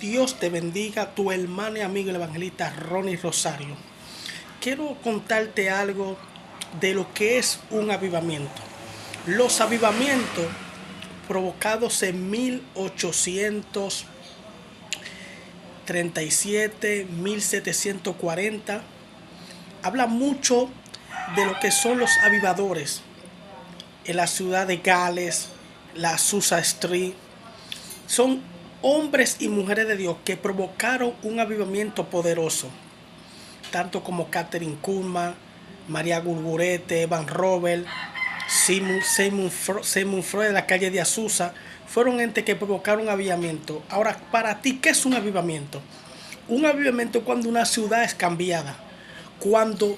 Dios te bendiga, tu hermano y amigo el evangelista Ronnie Rosario. Quiero contarte algo de lo que es un avivamiento. Los avivamientos provocados en 1837, 1740, habla mucho de lo que son los avivadores en la ciudad de Gales, la Azusa Street. Son hombres y mujeres de Dios que provocaron un avivamiento poderoso, tanto como Catherine Kuhlman, María Gurgurete, Evan Robert, Sigmund Freud de la calle de Azusa. Fueron entes que provocaron un avivamiento. Ahora, para ti, ¿qué es un avivamiento? Un avivamiento es cuando una ciudad es cambiada, cuando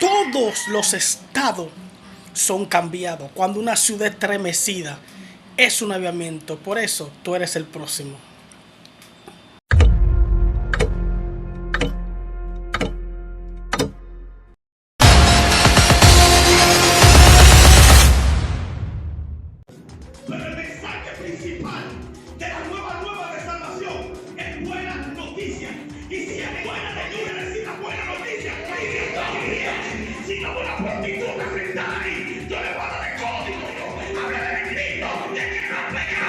todos los estados son cambiados, cuando una ciudad es estremecida. Es un avivamiento. Por eso tú eres el próximo. Pero el mensaje principal de la nueva de salvación es buena noticia. Y si es buena de lluvia, decir la buena noticia, si la buena prostituta está ahí, yo le voy a dar el código. Habla de Cristo, de que no peca.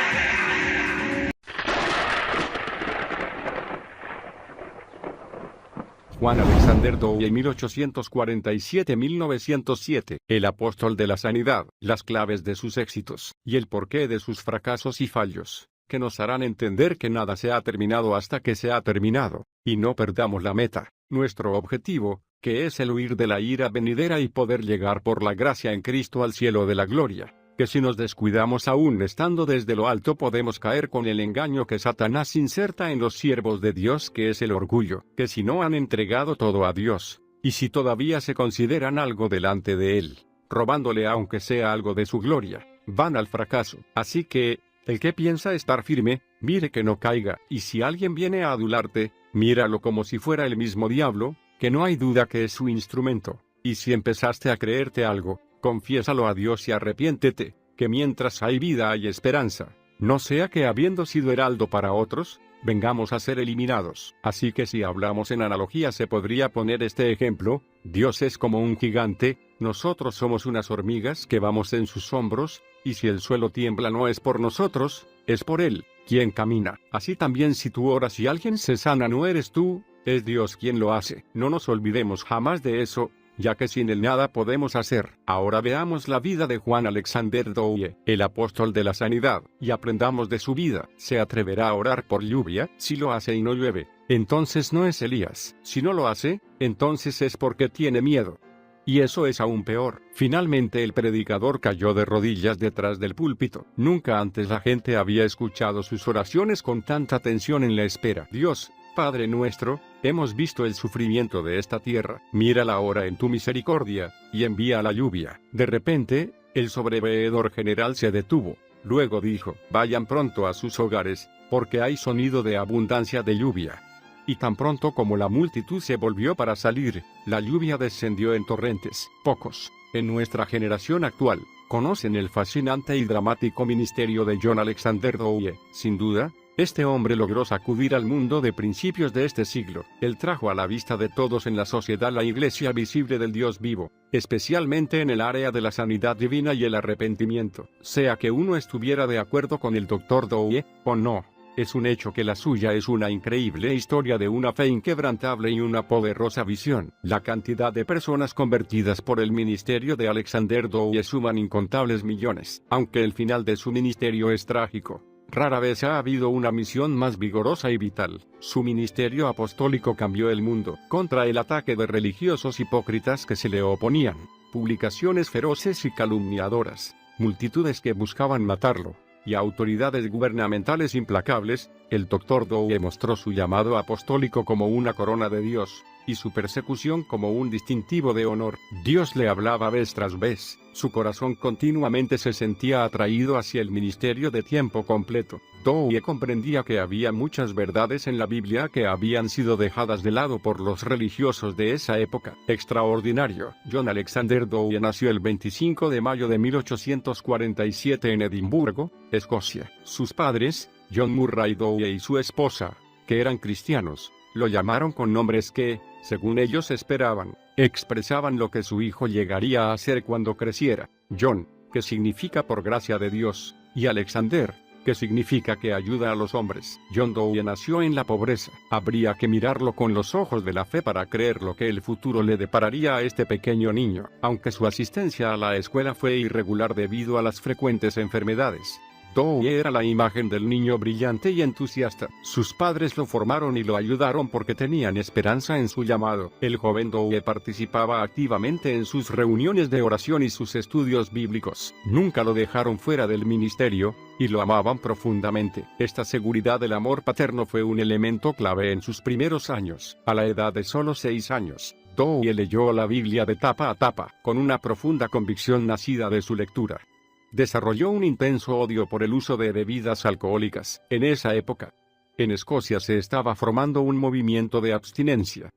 Juan Alexander Dowie, 1847-1907, el apóstol de la sanidad, las claves de sus éxitos, y el porqué de sus fracasos y fallos, que nos harán entender que nada se ha terminado hasta que se ha terminado, y no perdamos la meta, nuestro objetivo, que es el huir de la ira venidera y poder llegar por la gracia en Cristo al cielo de la gloria. Que si nos descuidamos aún estando desde lo alto podemos caer con el engaño que Satanás inserta en los siervos de Dios, que es el orgullo, que si no han entregado todo a Dios, y si todavía se consideran algo delante de Él, robándole aunque sea algo de su gloria, van al fracaso. Así que, el que piensa estar firme, mire que no caiga, y si alguien viene a adularte, míralo como si fuera el mismo diablo, que no hay duda que es su instrumento, y si empezaste a creerte algo, confiésalo a Dios y arrepiéntete, que mientras hay vida hay esperanza, no sea que habiendo sido heraldo para otros, vengamos a ser eliminados. Así que si hablamos en analogía se podría poner este ejemplo: Dios es como un gigante, nosotros somos unas hormigas que vamos en sus hombros, y si el suelo tiembla no es por nosotros, es por Él, quien camina. Así también si tú oras y alguien se sana no eres tú, es Dios quien lo hace. No nos olvidemos jamás de eso, ya que sin él nada podemos hacer. Ahora veamos la vida de Juan Alexander Dowie, el apóstol de la sanidad, y aprendamos de su vida. ¿Se atreverá a orar por lluvia? Si lo hace y no llueve, entonces no es Elías. Si no lo hace, entonces es porque tiene miedo. Y eso es aún peor. Finalmente el predicador cayó de rodillas detrás del púlpito. Nunca antes la gente había escuchado sus oraciones con tanta tensión en la espera. Dios, Padre nuestro, hemos visto el sufrimiento de esta tierra, mírala ahora en tu misericordia, y envía la lluvia. De repente, el sobreveedor general se detuvo. Luego dijo: vayan pronto a sus hogares, porque hay sonido de abundancia de lluvia. Y tan pronto como la multitud se volvió para salir, la lluvia descendió en torrentes. Pocos, en nuestra generación actual, conocen el fascinante y dramático ministerio de John Alexander Dowie. Sin duda, este hombre logró sacudir al mundo de principios de este siglo. Él trajo a la vista de todos en la sociedad la iglesia visible del Dios vivo, especialmente en el área de la sanidad divina y el arrepentimiento. Sea que uno estuviera de acuerdo con el Dr. Dowie, o no, es un hecho que la suya es una increíble historia de una fe inquebrantable y una poderosa visión. La cantidad de personas convertidas por el ministerio de Alexander Dowie suman incontables millones. Aunque el final de su ministerio es trágico, rara vez ha habido una misión más vigorosa y vital. Su ministerio apostólico cambió el mundo. Contra el ataque de religiosos hipócritas que se le oponían, publicaciones feroces y calumniadoras, multitudes que buscaban matarlo, y autoridades gubernamentales implacables, el Dr. Dowie mostró su llamado apostólico como una corona de Dios, y su persecución como un distintivo de honor. Dios le hablaba vez tras vez, su corazón continuamente se sentía atraído hacia el ministerio de tiempo completo. Dowie comprendía que había muchas verdades en la Biblia que habían sido dejadas de lado por los religiosos de esa época. Extraordinario. John Alexander Dowie nació el 25 de mayo de 1847 en Edimburgo, Escocia. Sus padres, John Murray Dowie y su esposa, que eran cristianos, lo llamaron con nombres que, según ellos esperaban, expresaban lo que su hijo llegaría a ser cuando creciera. John, que significa por gracia de Dios, y Alexander, que significa que ayuda a los hombres. John Dowie nació en la pobreza. Habría que mirarlo con los ojos de la fe para creer lo que el futuro le depararía a este pequeño niño, aunque su asistencia a la escuela fue irregular debido a las frecuentes enfermedades. Dowie era la imagen del niño brillante y entusiasta. Sus padres lo formaron y lo ayudaron porque tenían esperanza en su llamado. El joven Dowie participaba activamente en sus reuniones de oración y sus estudios bíblicos. Nunca lo dejaron fuera del ministerio, y lo amaban profundamente. Esta seguridad del amor paterno fue un elemento clave en sus primeros años. A la edad de solo 6 años, Dowie leyó la Biblia de tapa a tapa, con una profunda convicción nacida de su lectura. Desarrolló un intenso odio por el uso de bebidas alcohólicas. En esa época, en Escocia se estaba formando un movimiento de abstinencia.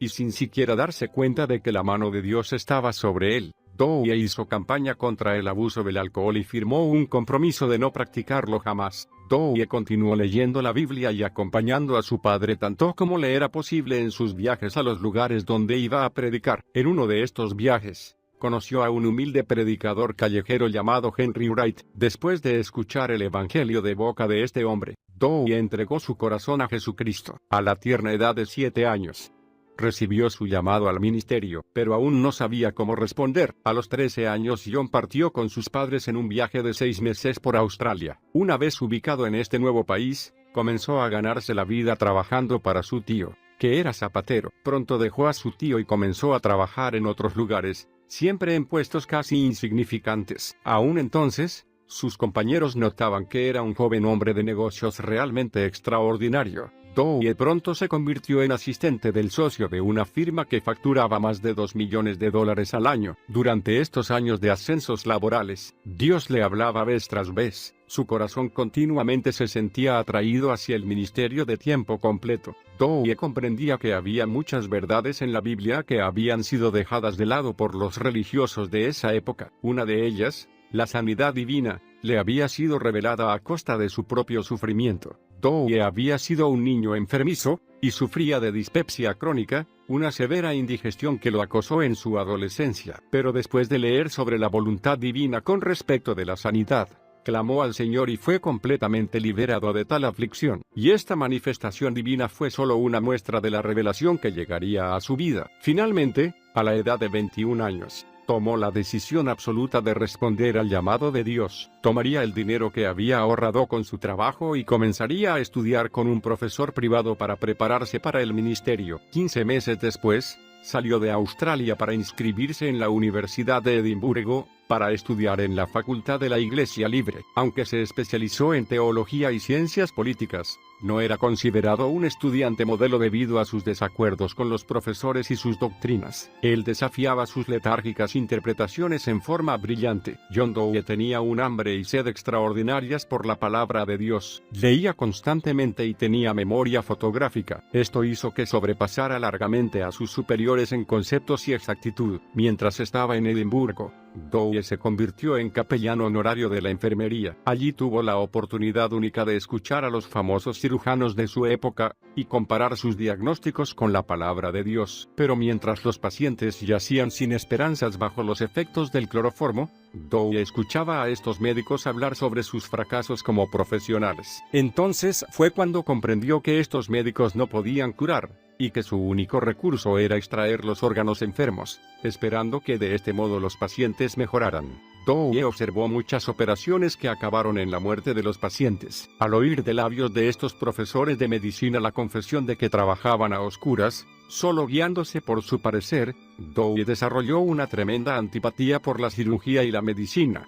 Y sin siquiera darse cuenta de que la mano de Dios estaba sobre él, Dowie hizo campaña contra el abuso del alcohol y firmó un compromiso de no practicarlo jamás. Dowie continuó leyendo la Biblia y acompañando a su padre tanto como le era posible en sus viajes a los lugares donde iba a predicar. En uno de estos viajes, conoció a un humilde predicador callejero llamado Henry Wright. Después de escuchar el evangelio de boca de este hombre, Dowie entregó su corazón a Jesucristo. A la tierna edad de 7 años, recibió su llamado al ministerio, pero aún no sabía cómo responder. A los 13 años John partió con sus padres en un viaje de 6 meses por Australia. Una vez ubicado en este nuevo país, comenzó a ganarse la vida trabajando para su tío, que era zapatero. Pronto dejó a su tío y comenzó a trabajar en otros lugares, siempre en puestos casi insignificantes. Aún entonces, sus compañeros notaban que era un joven hombre de negocios realmente extraordinario. Dowie pronto se convirtió en asistente del socio de una firma que facturaba más de $2 millones al año. Durante estos años de ascensos laborales, Dios le hablaba vez tras vez. Su corazón continuamente se sentía atraído hacia el ministerio de tiempo completo. Dowie comprendía que había muchas verdades en la Biblia que habían sido dejadas de lado por los religiosos de esa época. Una de ellas, la sanidad divina, le había sido revelada a costa de su propio sufrimiento. Dowie había sido un niño enfermizo, y sufría de dispepsia crónica, una severa indigestión que lo acosó en su adolescencia. Pero después de leer sobre la voluntad divina con respecto de la sanidad, clamó al Señor y fue completamente liberado de tal aflicción. Y esta manifestación divina fue solo una muestra de la revelación que llegaría a su vida. Finalmente, a la edad de 21 años, tomó la decisión absoluta de responder al llamado de Dios. Tomaría el dinero que había ahorrado con su trabajo y comenzaría a estudiar con un profesor privado para prepararse para el ministerio. 15 meses después, salió de Australia para inscribirse en la Universidad de Edimburgo, para estudiar en la Facultad de la Iglesia Libre. Aunque se especializó en teología y ciencias políticas, no era considerado un estudiante modelo debido a sus desacuerdos con los profesores y sus doctrinas. Él desafiaba sus letárgicas interpretaciones en forma brillante. John Dowie tenía un hambre y sed extraordinarias por la palabra de Dios. Leía constantemente y tenía memoria fotográfica. Esto hizo que sobrepasara largamente a sus superiores en conceptos y exactitud. Mientras estaba en Edimburgo, Dowie se convirtió en capellán honorario de la enfermería. Allí tuvo la oportunidad única de escuchar a los famosos cirujanos de su época, y comparar sus diagnósticos con la palabra de Dios. Pero mientras los pacientes yacían sin esperanzas bajo los efectos del cloroformo, Dowie escuchaba a estos médicos hablar sobre sus fracasos como profesionales. Entonces fue cuando comprendió que estos médicos no podían curar, y que su único recurso era extraer los órganos enfermos, esperando que de este modo los pacientes mejoraran. Dowie observó muchas operaciones que acabaron en la muerte de los pacientes. Al oír de labios de estos profesores de medicina la confesión de que trabajaban a oscuras, solo guiándose por su parecer, Dowie desarrolló una tremenda antipatía por la cirugía y la medicina.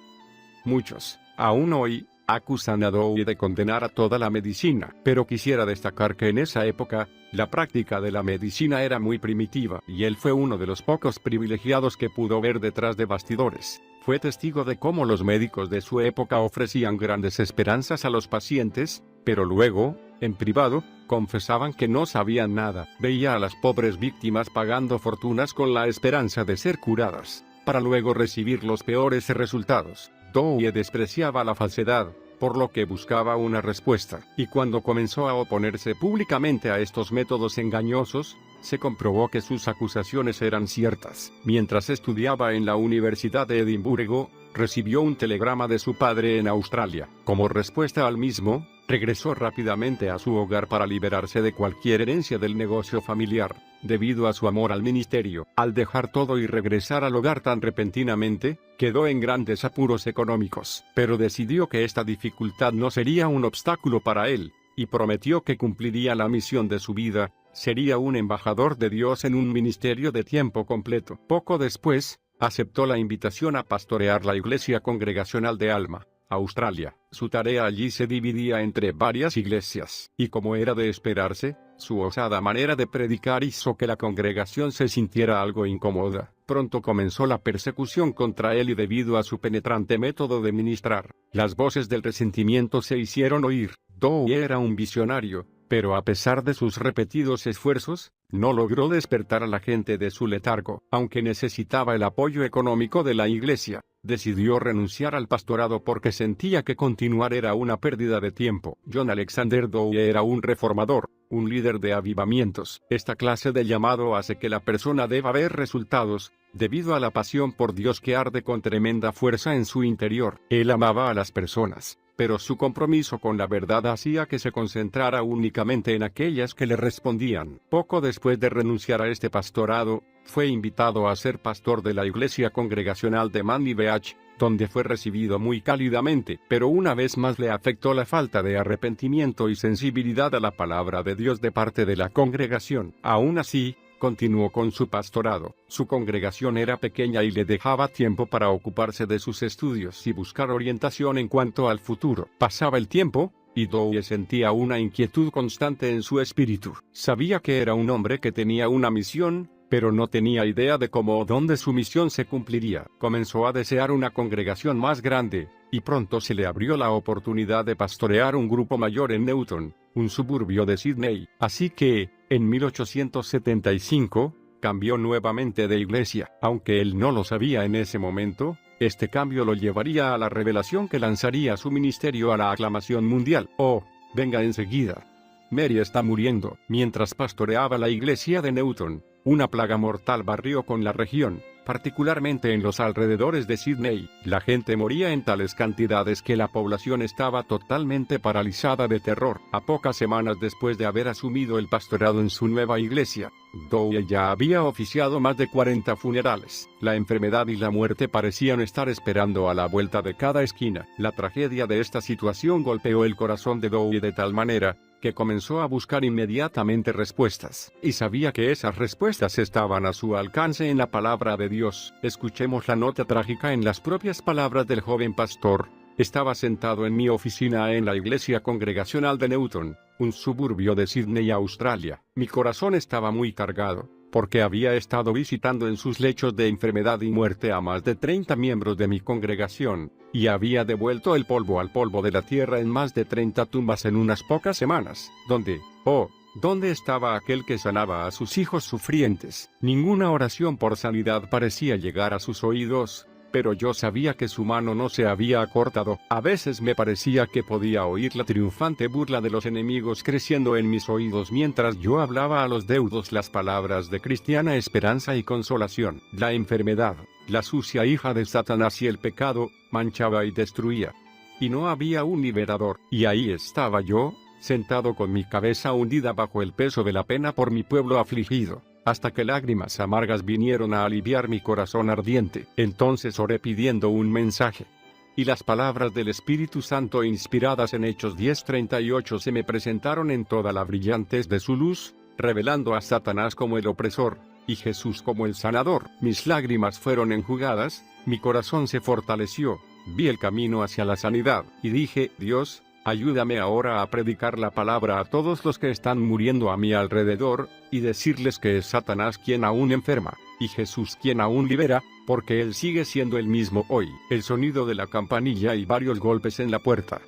Muchos, aún hoy, acusan a Dowie de condenar a toda la medicina, pero quisiera destacar que en esa época, la práctica de la medicina era muy primitiva, y él fue uno de los pocos privilegiados que pudo ver detrás de bastidores. Fue testigo de cómo los médicos de su época ofrecían grandes esperanzas a los pacientes, pero luego, en privado, confesaban que no sabían nada. Veía a las pobres víctimas pagando fortunas con la esperanza de ser curadas, para luego recibir los peores resultados. Dowie despreciaba la falsedad, por lo que buscaba una respuesta. Y cuando comenzó a oponerse públicamente a estos métodos engañosos, se comprobó que sus acusaciones eran ciertas. Mientras estudiaba en la Universidad de Edimburgo, recibió un telegrama de su padre en Australia. Como respuesta al mismo, regresó rápidamente a su hogar para liberarse de cualquier herencia del negocio familiar, debido a su amor al ministerio. Al dejar todo y regresar al hogar tan repentinamente, quedó en grandes apuros económicos, pero decidió que esta dificultad no sería un obstáculo para él, y prometió que cumpliría la misión de su vida, sería un embajador de Dios en un ministerio de tiempo completo. Poco después, aceptó la invitación a pastorear la Iglesia Congregacional de Alma, Australia. Su tarea allí se dividía entre varias iglesias, y como era de esperarse, su osada manera de predicar hizo que la congregación se sintiera algo incómoda. Pronto comenzó la persecución contra él y debido a su penetrante método de ministrar, las voces del resentimiento se hicieron oír. Dowie era un visionario, pero a pesar de sus repetidos esfuerzos, no logró despertar a la gente de su letargo. Aunque necesitaba el apoyo económico de la iglesia, decidió renunciar al pastorado porque sentía que continuar era una pérdida de tiempo. John Alexander Dowie era un reformador, un líder de avivamientos. Esta clase de llamado hace que la persona deba ver resultados, debido a la pasión por Dios que arde con tremenda fuerza en su interior. Él amaba a las personas, pero su compromiso con la verdad hacía que se concentrara únicamente en aquellas que le respondían. Poco después de renunciar a este pastorado, fue invitado a ser pastor de la Iglesia Congregacional de Manly Beach, donde fue recibido muy cálidamente, pero una vez más le afectó la falta de arrepentimiento y sensibilidad a la palabra de Dios de parte de la congregación. Aún así, continuó con su pastorado. Su congregación era pequeña y le dejaba tiempo para ocuparse de sus estudios y buscar orientación en cuanto al futuro. Pasaba el tiempo, y Dowie sentía una inquietud constante en su espíritu. Sabía que era un hombre que tenía una misión, pero no tenía idea de cómo o dónde su misión se cumpliría. Comenzó a desear una congregación más grande, y pronto se le abrió la oportunidad de pastorear un grupo mayor en Newton, un suburbio de Sydney. Así que, en 1875, cambió nuevamente de iglesia. Aunque él no lo sabía en ese momento, este cambio lo llevaría a la revelación que lanzaría su ministerio a la aclamación mundial. Oh, venga enseguida. Mary está muriendo. Mientras pastoreaba la iglesia de Newton, una plaga mortal barrió con la región, particularmente en los alrededores de Sydney. La gente moría en tales cantidades que la población estaba totalmente paralizada de terror. A pocas semanas después de haber asumido el pastorado en su nueva iglesia, Dowie ya había oficiado más de 40 funerales. La enfermedad y la muerte parecían estar esperando a la vuelta de cada esquina. La tragedia de esta situación golpeó el corazón de Dowie de tal manera que comenzó a buscar inmediatamente respuestas, y sabía que esas respuestas estaban a su alcance en la palabra de Dios. Escuchemos la nota trágica en las propias palabras del joven pastor. Estaba sentado en mi oficina en la Iglesia Congregacional de Newton, un suburbio de Sydney, Australia. Mi corazón estaba muy cargado, porque había estado visitando en sus lechos de enfermedad y muerte a más de 30 miembros de mi congregación, y había devuelto el polvo al polvo de la tierra en más de 30 tumbas en unas pocas semanas. ¿Dónde estaba aquel que sanaba a sus hijos sufrientes? Ninguna oración por sanidad parecía llegar a sus oídos, pero yo sabía que su mano no se había acortado. A veces me parecía que podía oír la triunfante burla de los enemigos creciendo en mis oídos mientras yo hablaba a los deudos las palabras de cristiana esperanza y consolación. La enfermedad, la sucia hija de Satanás y el pecado, manchaba y destruía. Y no había un liberador. Y ahí estaba yo, sentado con mi cabeza hundida bajo el peso de la pena por mi pueblo afligido, hasta que lágrimas amargas vinieron a aliviar mi corazón ardiente. Entonces oré pidiendo un mensaje. Y las palabras del Espíritu Santo inspiradas en Hechos 10:38 se me presentaron en toda la brillantez de su luz, revelando a Satanás como el opresor, y Jesús como el sanador. Mis lágrimas fueron enjugadas, mi corazón se fortaleció, vi el camino hacia la sanidad, y dije, Dios, ayúdame ahora a predicar la palabra a todos los que están muriendo a mi alrededor, y decirles que es Satanás quien aún enferma, y Jesús quien aún libera, porque Él sigue siendo el mismo hoy. El sonido de la campanilla y varios golpes en la puerta.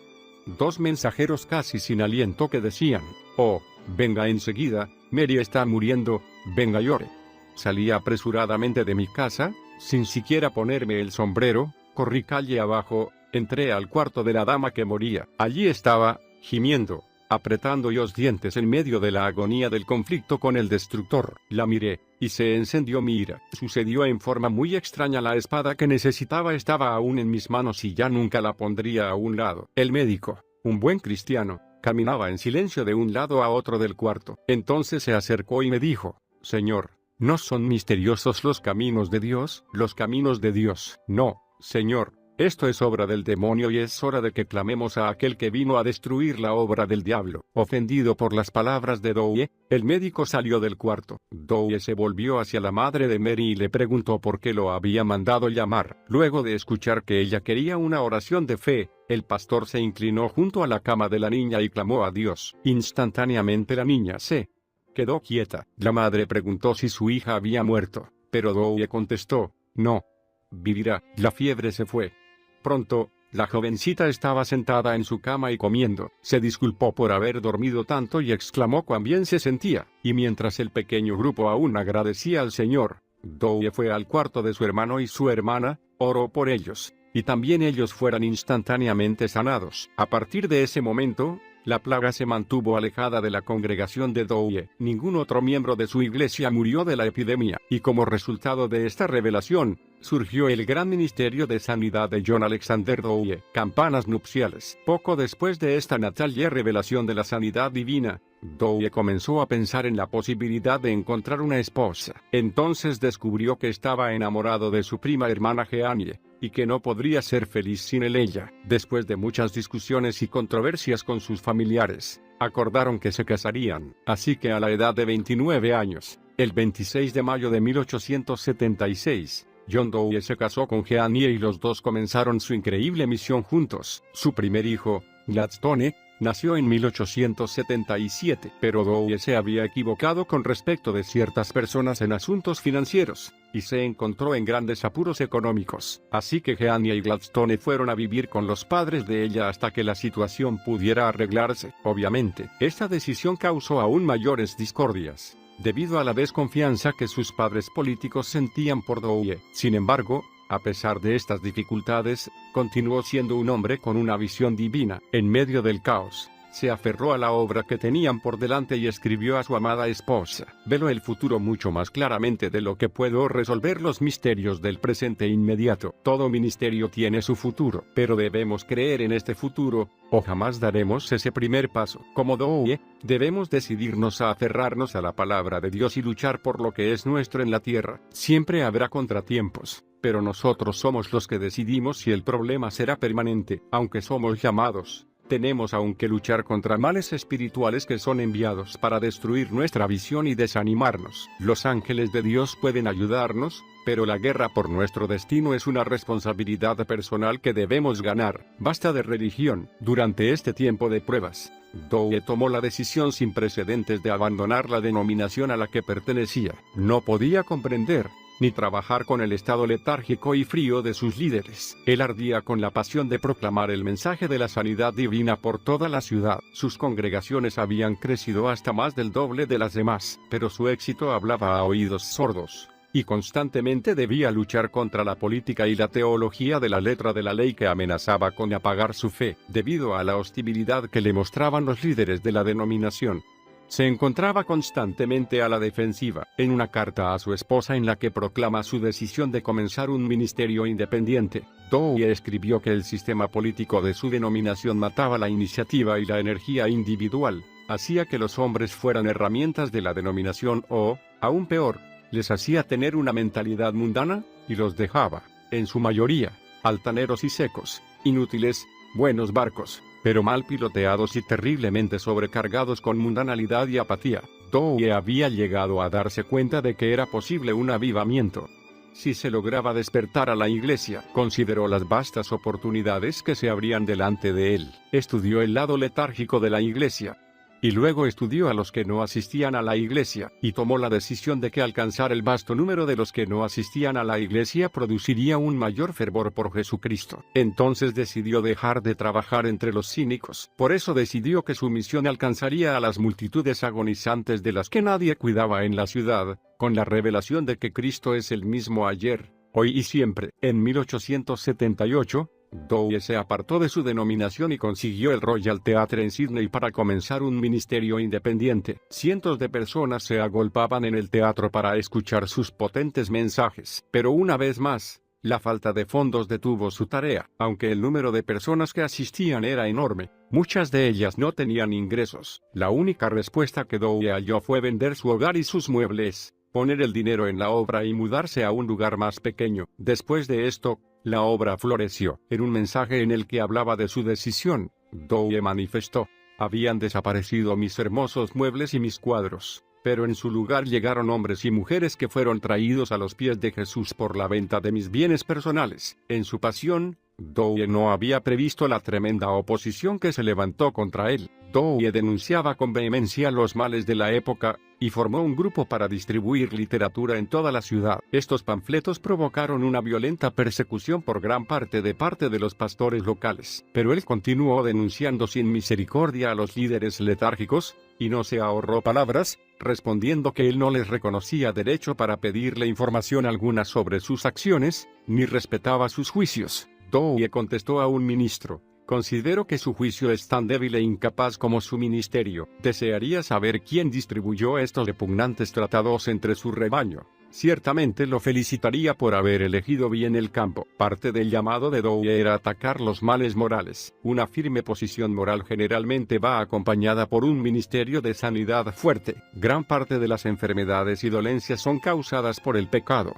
2 mensajeros casi sin aliento que decían, oh, venga enseguida, Mary está muriendo, venga y ore. Salí apresuradamente de mi casa, sin siquiera ponerme el sombrero, corrí calle abajo, Entré al cuarto de la dama que moría. Allí estaba, gimiendo, apretando los dientes en medio de la agonía del conflicto con el destructor. La miré, y se encendió mi ira. Sucedió en forma muy extraña. La espada que necesitaba estaba aún en mis manos y ya nunca la pondría a un lado. El médico, un buen cristiano, caminaba en silencio de un lado a otro del cuarto. Entonces se acercó y me dijo: Señor, ¿no son misteriosos los caminos de Dios? Los caminos de Dios. No, Señor. Esto es obra del demonio y es hora de que clamemos a aquel que vino a destruir la obra del diablo. Ofendido por las palabras de Dowie, el médico salió del cuarto. Dowie se volvió hacia la madre de Mary y le preguntó por qué lo había mandado llamar. Luego de escuchar que ella quería una oración de fe, el pastor se inclinó junto a la cama de la niña y clamó a Dios. Instantáneamente la niña se quedó quieta. La madre preguntó si su hija había muerto, pero Dowie contestó: no, vivirá. La fiebre se fue. Pronto, la jovencita estaba sentada en su cama y comiendo. Se disculpó por haber dormido tanto y exclamó cuán bien se sentía. Y mientras el pequeño grupo aún agradecía al Señor, Dowie fue al cuarto de su hermano y su hermana, oró por ellos, y también ellos fueron instantáneamente sanados. A partir de ese momento, la plaga se mantuvo alejada de la congregación de Dowie. Ningún otro miembro de su iglesia murió de la epidemia, y como resultado de esta revelación, surgió el gran ministerio de sanidad de John Alexander Dowie. Campanas nupciales. Poco después de esta natal y revelación de la sanidad divina, Dowie comenzó a pensar en la posibilidad de encontrar una esposa. Entonces descubrió que estaba enamorado de su prima hermana Jeanie, y que no podría ser feliz sin ella. Después de muchas discusiones y controversias con sus familiares, acordaron que se casarían. Así que a la edad de 29 años, el 26 de mayo de 1876, John Dowie se casó con Jeanie y los dos comenzaron su increíble misión juntos. Su primer hijo, Gladstone, nació en 1877, pero Dowie se había equivocado con respecto de ciertas personas en asuntos financieros, y se encontró en grandes apuros económicos. Así que Jeanie y Gladstone fueron a vivir con los padres de ella hasta que la situación pudiera arreglarse. Obviamente, esta decisión causó aún mayores discordias, debido a la desconfianza que sus padres políticos sentían por Dowie. Sin embargo, a pesar de estas dificultades, continuó siendo un hombre con una visión divina. En medio del caos, se aferró a la obra que tenían por delante y escribió a su amada esposa: veo el futuro mucho más claramente de lo que puedo resolver los misterios del presente inmediato. Todo ministerio tiene su futuro, pero debemos creer en este futuro, o jamás daremos ese primer paso. Como Dowie, debemos decidirnos a aferrarnos a la palabra de Dios y luchar por lo que es nuestro en la tierra. Siempre habrá contratiempos, pero nosotros somos los que decidimos si el problema será permanente. Aunque somos llamados, tenemos aún que luchar contra males espirituales que son enviados para destruir nuestra visión y desanimarnos. Los ángeles de Dios pueden ayudarnos, pero la guerra por nuestro destino es una responsabilidad personal que debemos ganar. Basta de religión. Durante este tiempo de pruebas, Dowie tomó la decisión sin precedentes de abandonar la denominación a la que pertenecía. No podía comprender ni trabajar con el estado letárgico y frío de sus líderes. Él ardía con la pasión de proclamar el mensaje de la sanidad divina por toda la ciudad. Sus congregaciones habían crecido hasta más del doble de las demás, pero su éxito hablaba a oídos sordos, y constantemente debía luchar contra la política y la teología de la letra de la ley que amenazaba con apagar su fe. Debido a la hostilidad que le mostraban los líderes de la denominación, se encontraba constantemente a la defensiva. En una carta a su esposa en la que proclama su decisión de comenzar un ministerio independiente, Dowie escribió que el sistema político de su denominación mataba la iniciativa y la energía individual, hacía que los hombres fueran herramientas de la denominación o, aún peor, les hacía tener una mentalidad mundana, y los dejaba, en su mayoría, altaneros y secos, inútiles, buenos barcos, pero mal piloteados y terriblemente sobrecargados con mundanalidad y apatía. Dowie había llegado a darse cuenta de que era posible un avivamiento si se lograba despertar a la iglesia. Consideró las vastas oportunidades que se abrían delante de él. Estudió el lado letárgico de la iglesia, y luego estudió a los que no asistían a la iglesia, y tomó la decisión de que alcanzar el vasto número de los que no asistían a la iglesia produciría un mayor fervor por Jesucristo. Entonces decidió dejar de trabajar entre los cínicos. Por eso decidió que su misión alcanzaría a las multitudes agonizantes de las que nadie cuidaba en la ciudad, con la revelación de que Cristo es el mismo ayer, hoy y siempre. En 1878, Dowie se apartó de su denominación y consiguió el Royal Theatre en Sydney para comenzar un ministerio independiente. Cientos de personas se agolpaban en el teatro para escuchar sus potentes mensajes. Pero una vez más, la falta de fondos detuvo su tarea. Aunque el número de personas que asistían era enorme, muchas de ellas no tenían ingresos. La única respuesta que Dowie halló fue vender su hogar y sus muebles, poner el dinero en la obra y mudarse a un lugar más pequeño. Después de esto, la obra floreció. En un mensaje en el que hablaba de su decisión, Dowie manifestó: habían desaparecido mis hermosos muebles y mis cuadros, pero en su lugar llegaron hombres y mujeres que fueron traídos a los pies de Jesús por la venta de mis bienes personales. En su pasión, Dowie no había previsto la tremenda oposición que se levantó contra él. Dowie denunciaba con vehemencia los males de la época, y formó un grupo para distribuir literatura en toda la ciudad. Estos panfletos provocaron una violenta persecución por gran parte de los pastores locales. Pero él continuó denunciando sin misericordia a los líderes letárgicos, y no se ahorró palabras, respondiendo que él no les reconocía derecho para pedirle información alguna sobre sus acciones, ni respetaba sus juicios. Dowie contestó a un ministro: considero que su juicio es tan débil e incapaz como su ministerio. Desearía saber quién distribuyó estos repugnantes tratados entre su rebaño. Ciertamente lo felicitaría por haber elegido bien el campo. Parte del llamado de Dowie era atacar los males morales. Una firme posición moral generalmente va acompañada por un ministerio de sanidad fuerte. Gran parte de las enfermedades y dolencias son causadas por el pecado.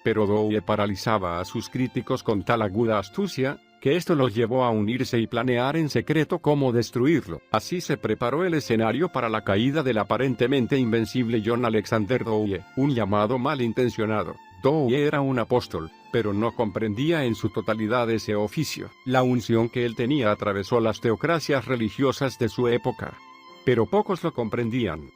Pero Dowie paralizaba a sus críticos con tal aguda astucia, que esto los llevó a unirse y planear en secreto cómo destruirlo. Así se preparó el escenario para la caída del aparentemente invencible John Alexander Dowie, un llamado malintencionado. Dowie era un apóstol, pero no comprendía en su totalidad ese oficio. La unción que él tenía atravesó las teocracias religiosas de su época. Pero pocos lo comprendían,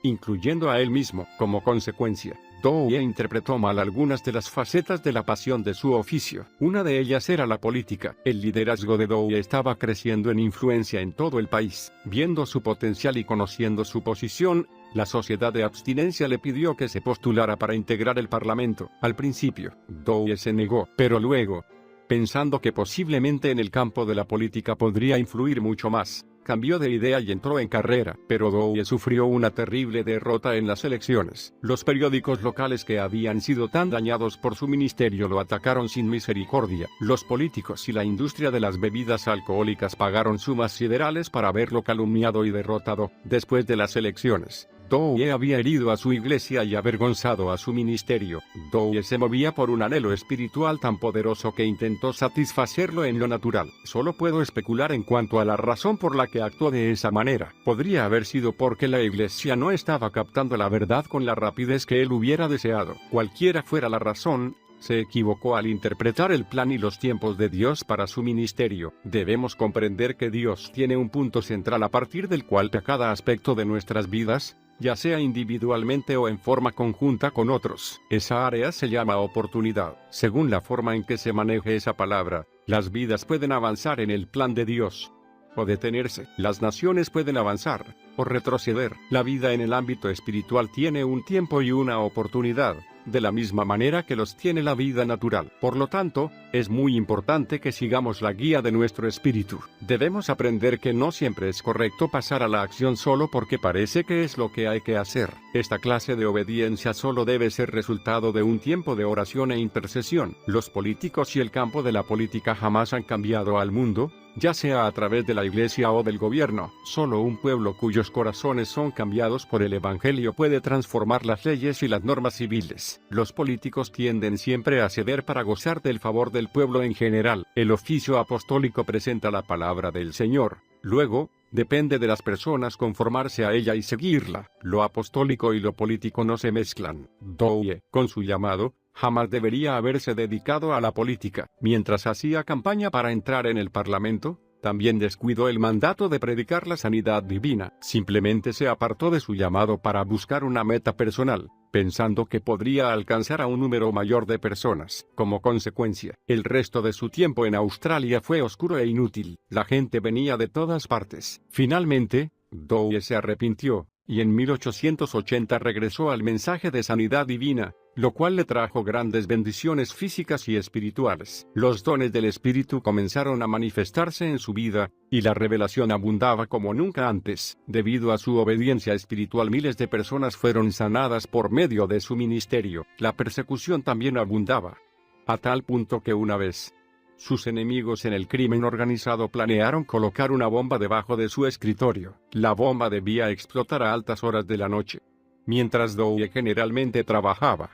incluyendo a él mismo. Como consecuencia, Dowie interpretó mal algunas de las facetas de la pasión de su oficio. Una de ellas era la política. El liderazgo de Dowie estaba creciendo en influencia en todo el país. Viendo su potencial y conociendo su posición, la Sociedad de Abstinencia le pidió que se postulara para integrar el Parlamento. Al principio, Dowie se negó, pero luego, pensando que posiblemente en el campo de la política podría influir mucho más, cambió de idea y entró en carrera. Pero Dowie sufrió una terrible derrota en las elecciones. Los periódicos locales que habían sido tan dañados por su ministerio lo atacaron sin misericordia. Los políticos y la industria de las bebidas alcohólicas pagaron sumas siderales para haberlo calumniado y derrotado. Después de las elecciones, Dowie había herido a su iglesia y avergonzado a su ministerio. Dowie se movía por un anhelo espiritual tan poderoso que intentó satisfacerlo en lo natural. Solo puedo especular en cuanto a la razón por la que actuó de esa manera. Podría haber sido porque la iglesia no estaba captando la verdad con la rapidez que él hubiera deseado. Cualquiera fuera la razón, se equivocó al interpretar el plan y los tiempos de Dios para su ministerio. Debemos comprender que Dios tiene un punto central a partir del cual cada aspecto de nuestras vidas, ya sea individualmente o en forma conjunta con otros, esa área se llama oportunidad. Según la forma en que se maneje esa palabra, las vidas pueden avanzar en el plan de Dios o detenerse. Las naciones pueden avanzar o retroceder. La vida en el ámbito espiritual tiene un tiempo y una oportunidad, de la misma manera que los tiene la vida natural. Por lo tanto, es muy importante que sigamos la guía de nuestro espíritu. Debemos aprender que no siempre es correcto pasar a la acción solo porque parece que es lo que hay que hacer. Esta clase de obediencia solo debe ser resultado de un tiempo de oración e intercesión. Los políticos y el campo de la política jamás han cambiado al mundo, ya sea a través de la iglesia o del gobierno. Solo un pueblo cuyos corazones son cambiados por el evangelio puede transformar las leyes y las normas civiles. Los políticos tienden siempre a ceder para gozar del favor del pueblo en general. El oficio apostólico presenta la palabra del Señor. Luego, depende de las personas conformarse a ella y seguirla. Lo apostólico y lo político no se mezclan. Dowie, con su llamado, jamás debería haberse dedicado a la política. Mientras hacía campaña para entrar en el Parlamento, también descuidó el mandato de predicar la sanidad divina. Simplemente se apartó de su llamado para buscar una meta personal, pensando que podría alcanzar a un número mayor de personas. Como consecuencia, el resto de su tiempo en Australia fue oscuro e inútil. La gente venía de todas partes. Finalmente, Dowie se arrepintió, y en 1880 regresó al mensaje de sanidad divina, lo cual le trajo grandes bendiciones físicas y espirituales. Los dones del Espíritu comenzaron a manifestarse en su vida, y la revelación abundaba como nunca antes. Debido a su obediencia espiritual, miles de personas fueron sanadas por medio de su ministerio. La persecución también abundaba, a tal punto que una vez, sus enemigos en el crimen organizado planearon colocar una bomba debajo de su escritorio. La bomba debía explotar a altas horas de la noche, mientras Dowie generalmente trabajaba.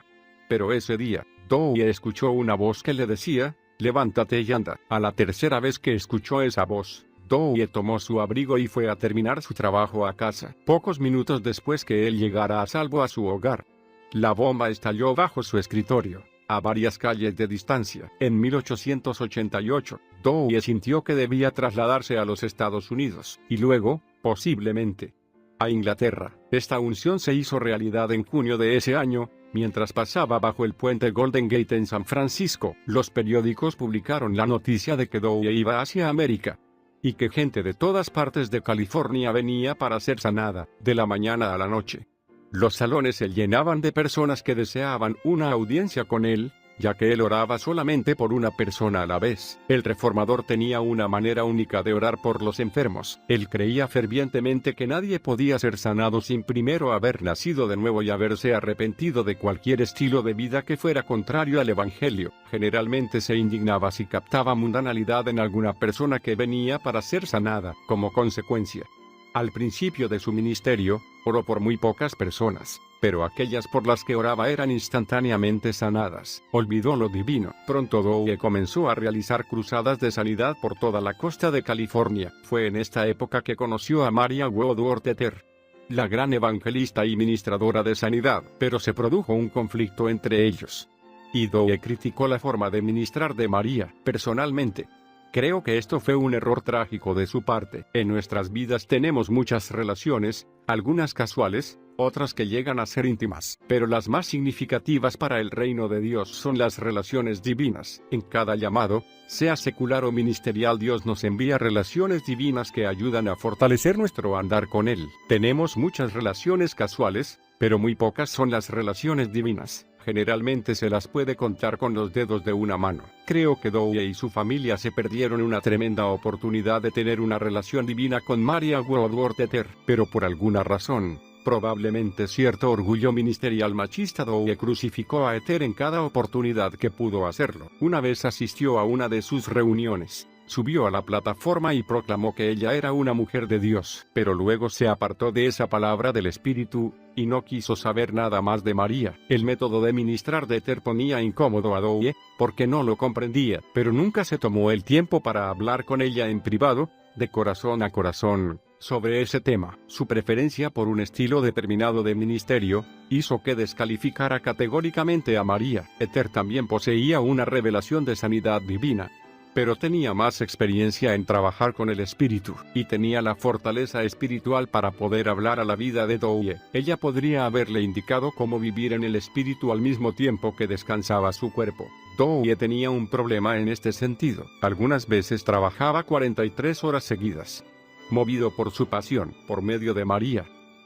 Pero ese día, Dowie escuchó una voz que le decía, «Levántate y anda». A la tercera vez que escuchó esa voz, Dowie tomó su abrigo y fue a terminar su trabajo a casa. Pocos minutos después que él llegara a salvo a su hogar, la bomba estalló bajo su escritorio, a varias calles de distancia. En 1888, Dowie sintió que debía trasladarse a los Estados Unidos, y luego, posiblemente, a Inglaterra. Esta unción se hizo realidad en junio de ese año, mientras pasaba bajo el puente Golden Gate en San Francisco. Los periódicos publicaron la noticia de que Dowie iba hacia América, y que gente de todas partes de California venía para ser sanada, de la mañana a la noche. Los salones se llenaban de personas que deseaban una audiencia con él, ya que él oraba solamente por una persona a la vez. El reformador tenía una manera única de orar por los enfermos. Él creía fervientemente que nadie podía ser sanado sin primero haber nacido de nuevo y haberse arrepentido de cualquier estilo de vida que fuera contrario al Evangelio. Generalmente se indignaba si captaba mundanalidad en alguna persona que venía para ser sanada. Como consecuencia, al principio de su ministerio, oró por muy pocas personas, pero aquellas por las que oraba eran instantáneamente sanadas. Olvidó lo divino. Pronto Dowie comenzó a realizar cruzadas de sanidad por toda la costa de California. Fue en esta época que conoció a Maria Woodworth Etter, la gran evangelista y ministradora de sanidad, pero se produjo un conflicto entre ellos, y Dowie criticó la forma de ministrar de María. Personalmente, creo que esto fue un error trágico de su parte. En nuestras vidas tenemos muchas relaciones, algunas casuales, otras que llegan a ser íntimas, pero las más significativas para el reino de Dios son las relaciones divinas. En cada llamado, sea secular o ministerial, Dios nos envía relaciones divinas que ayudan a fortalecer nuestro andar con Él. Tenemos muchas relaciones casuales, pero muy pocas son las relaciones divinas. Generalmente se las puede contar con los dedos de una mano. Creo que Dowie y su familia se perdieron una tremenda oportunidad de tener una relación divina con Maria Woodworth Etter, pero por alguna razón, probablemente cierto orgullo ministerial machista, Dowie crucificó a Etter en cada oportunidad que pudo hacerlo. Una vez asistió a una de sus reuniones, subió a la plataforma y proclamó que ella era una mujer de Dios, pero luego se apartó de esa palabra del Espíritu, y no quiso saber nada más de María. El método de ministrar de Etter ponía incómodo a Dowie, porque no lo comprendía, pero nunca se tomó el tiempo para hablar con ella en privado, de corazón a corazón, sobre ese tema. Su preferencia por un estilo determinado de ministerio hizo que descalificara categóricamente a María. Etter también poseía una revelación de sanidad divina, pero tenía más experiencia en trabajar con el Espíritu, y tenía la fortaleza espiritual para poder hablar a la vida de Dowie. Ella podría haberle indicado cómo vivir en el Espíritu al mismo tiempo que descansaba su cuerpo. Dowie tenía un problema en este sentido. Algunas veces trabajaba 43 horas seguidas, movido por su pasión. Por medio de María,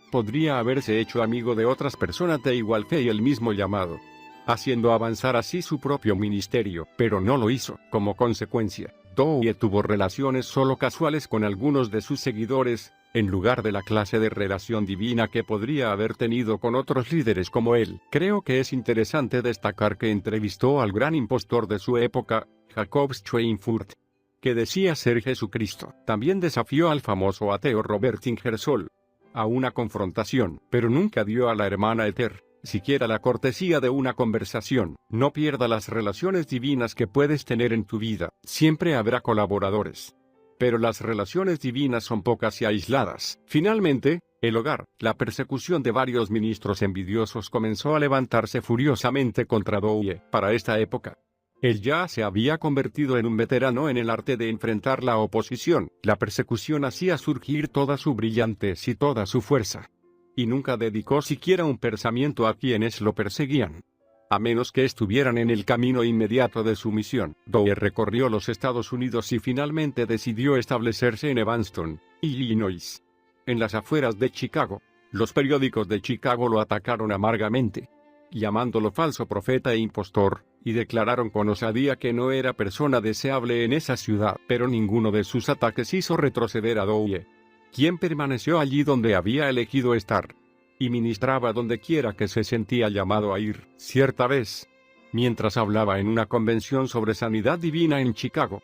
podría haberse hecho amigo de otras personas de igual fe y el mismo llamado, haciendo avanzar así su propio ministerio, pero no lo hizo. Como consecuencia, Dowie tuvo relaciones solo casuales con algunos de sus seguidores, en lugar de la clase de relación divina que podría haber tenido con otros líderes como él. Creo que es interesante destacar que entrevistó al gran impostor de su época, Jacob Schweinfurt, que decía ser Jesucristo. También desafió al famoso ateo Robert Ingersoll a una confrontación, pero nunca dio a la hermana Etter siquiera la cortesía de una conversación. No pierda las relaciones divinas que puedes tener en tu vida. Siempre habrá colaboradores, pero las relaciones divinas son pocas y aisladas. Finalmente, el hogar. La persecución de varios ministros envidiosos comenzó a levantarse furiosamente contra Dowie. Para esta época, él ya se había convertido en un veterano en el arte de enfrentar la oposición. La persecución hacía surgir toda su brillantez y toda su fuerza, y nunca dedicó siquiera un pensamiento a quienes lo perseguían, a menos que estuvieran en el camino inmediato de su misión. Dowie recorrió los Estados Unidos y finalmente decidió establecerse en Evanston, Illinois, en las afueras de Chicago. Los periódicos de Chicago lo atacaron amargamente, llamándolo falso profeta e impostor, y declararon con osadía que no era persona deseable en esa ciudad, pero ninguno de sus ataques hizo retroceder a Douye, quien permaneció allí donde había elegido estar, y ministraba donde quiera que se sentía llamado a ir. Cierta vez, mientras hablaba en una convención sobre sanidad divina en Chicago,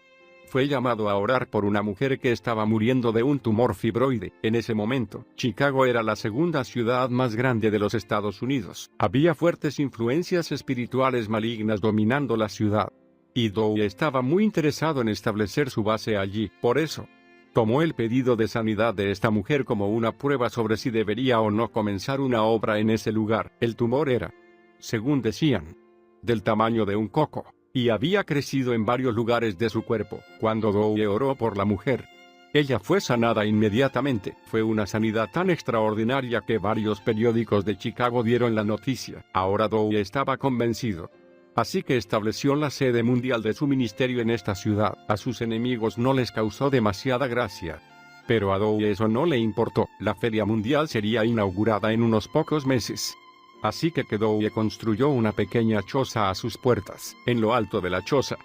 fue llamado a orar por una mujer que estaba muriendo de un tumor fibroide. En ese momento, Chicago era la segunda ciudad más grande de los Estados Unidos. Había fuertes influencias espirituales malignas dominando la ciudad, y Douye estaba muy interesado en establecer su base allí. Por eso, tomó el pedido de sanidad de esta mujer como una prueba sobre si debería o no comenzar una obra en ese lugar. El tumor era, según decían, del tamaño de un coco, y había crecido en varios lugares de su cuerpo. Cuando Douye oró por la mujer, ella fue sanada inmediatamente. Fue una sanidad tan extraordinaria que varios periódicos de Chicago dieron la noticia. Ahora Douye estaba convencido. Así que estableció la sede mundial de su ministerio en esta ciudad. A sus enemigos no les causó demasiada gracia, pero a Douye eso no le importó. La feria mundial sería inaugurada en unos pocos meses. Así que Douye construyó una pequeña choza a sus puertas. En lo alto de la choza,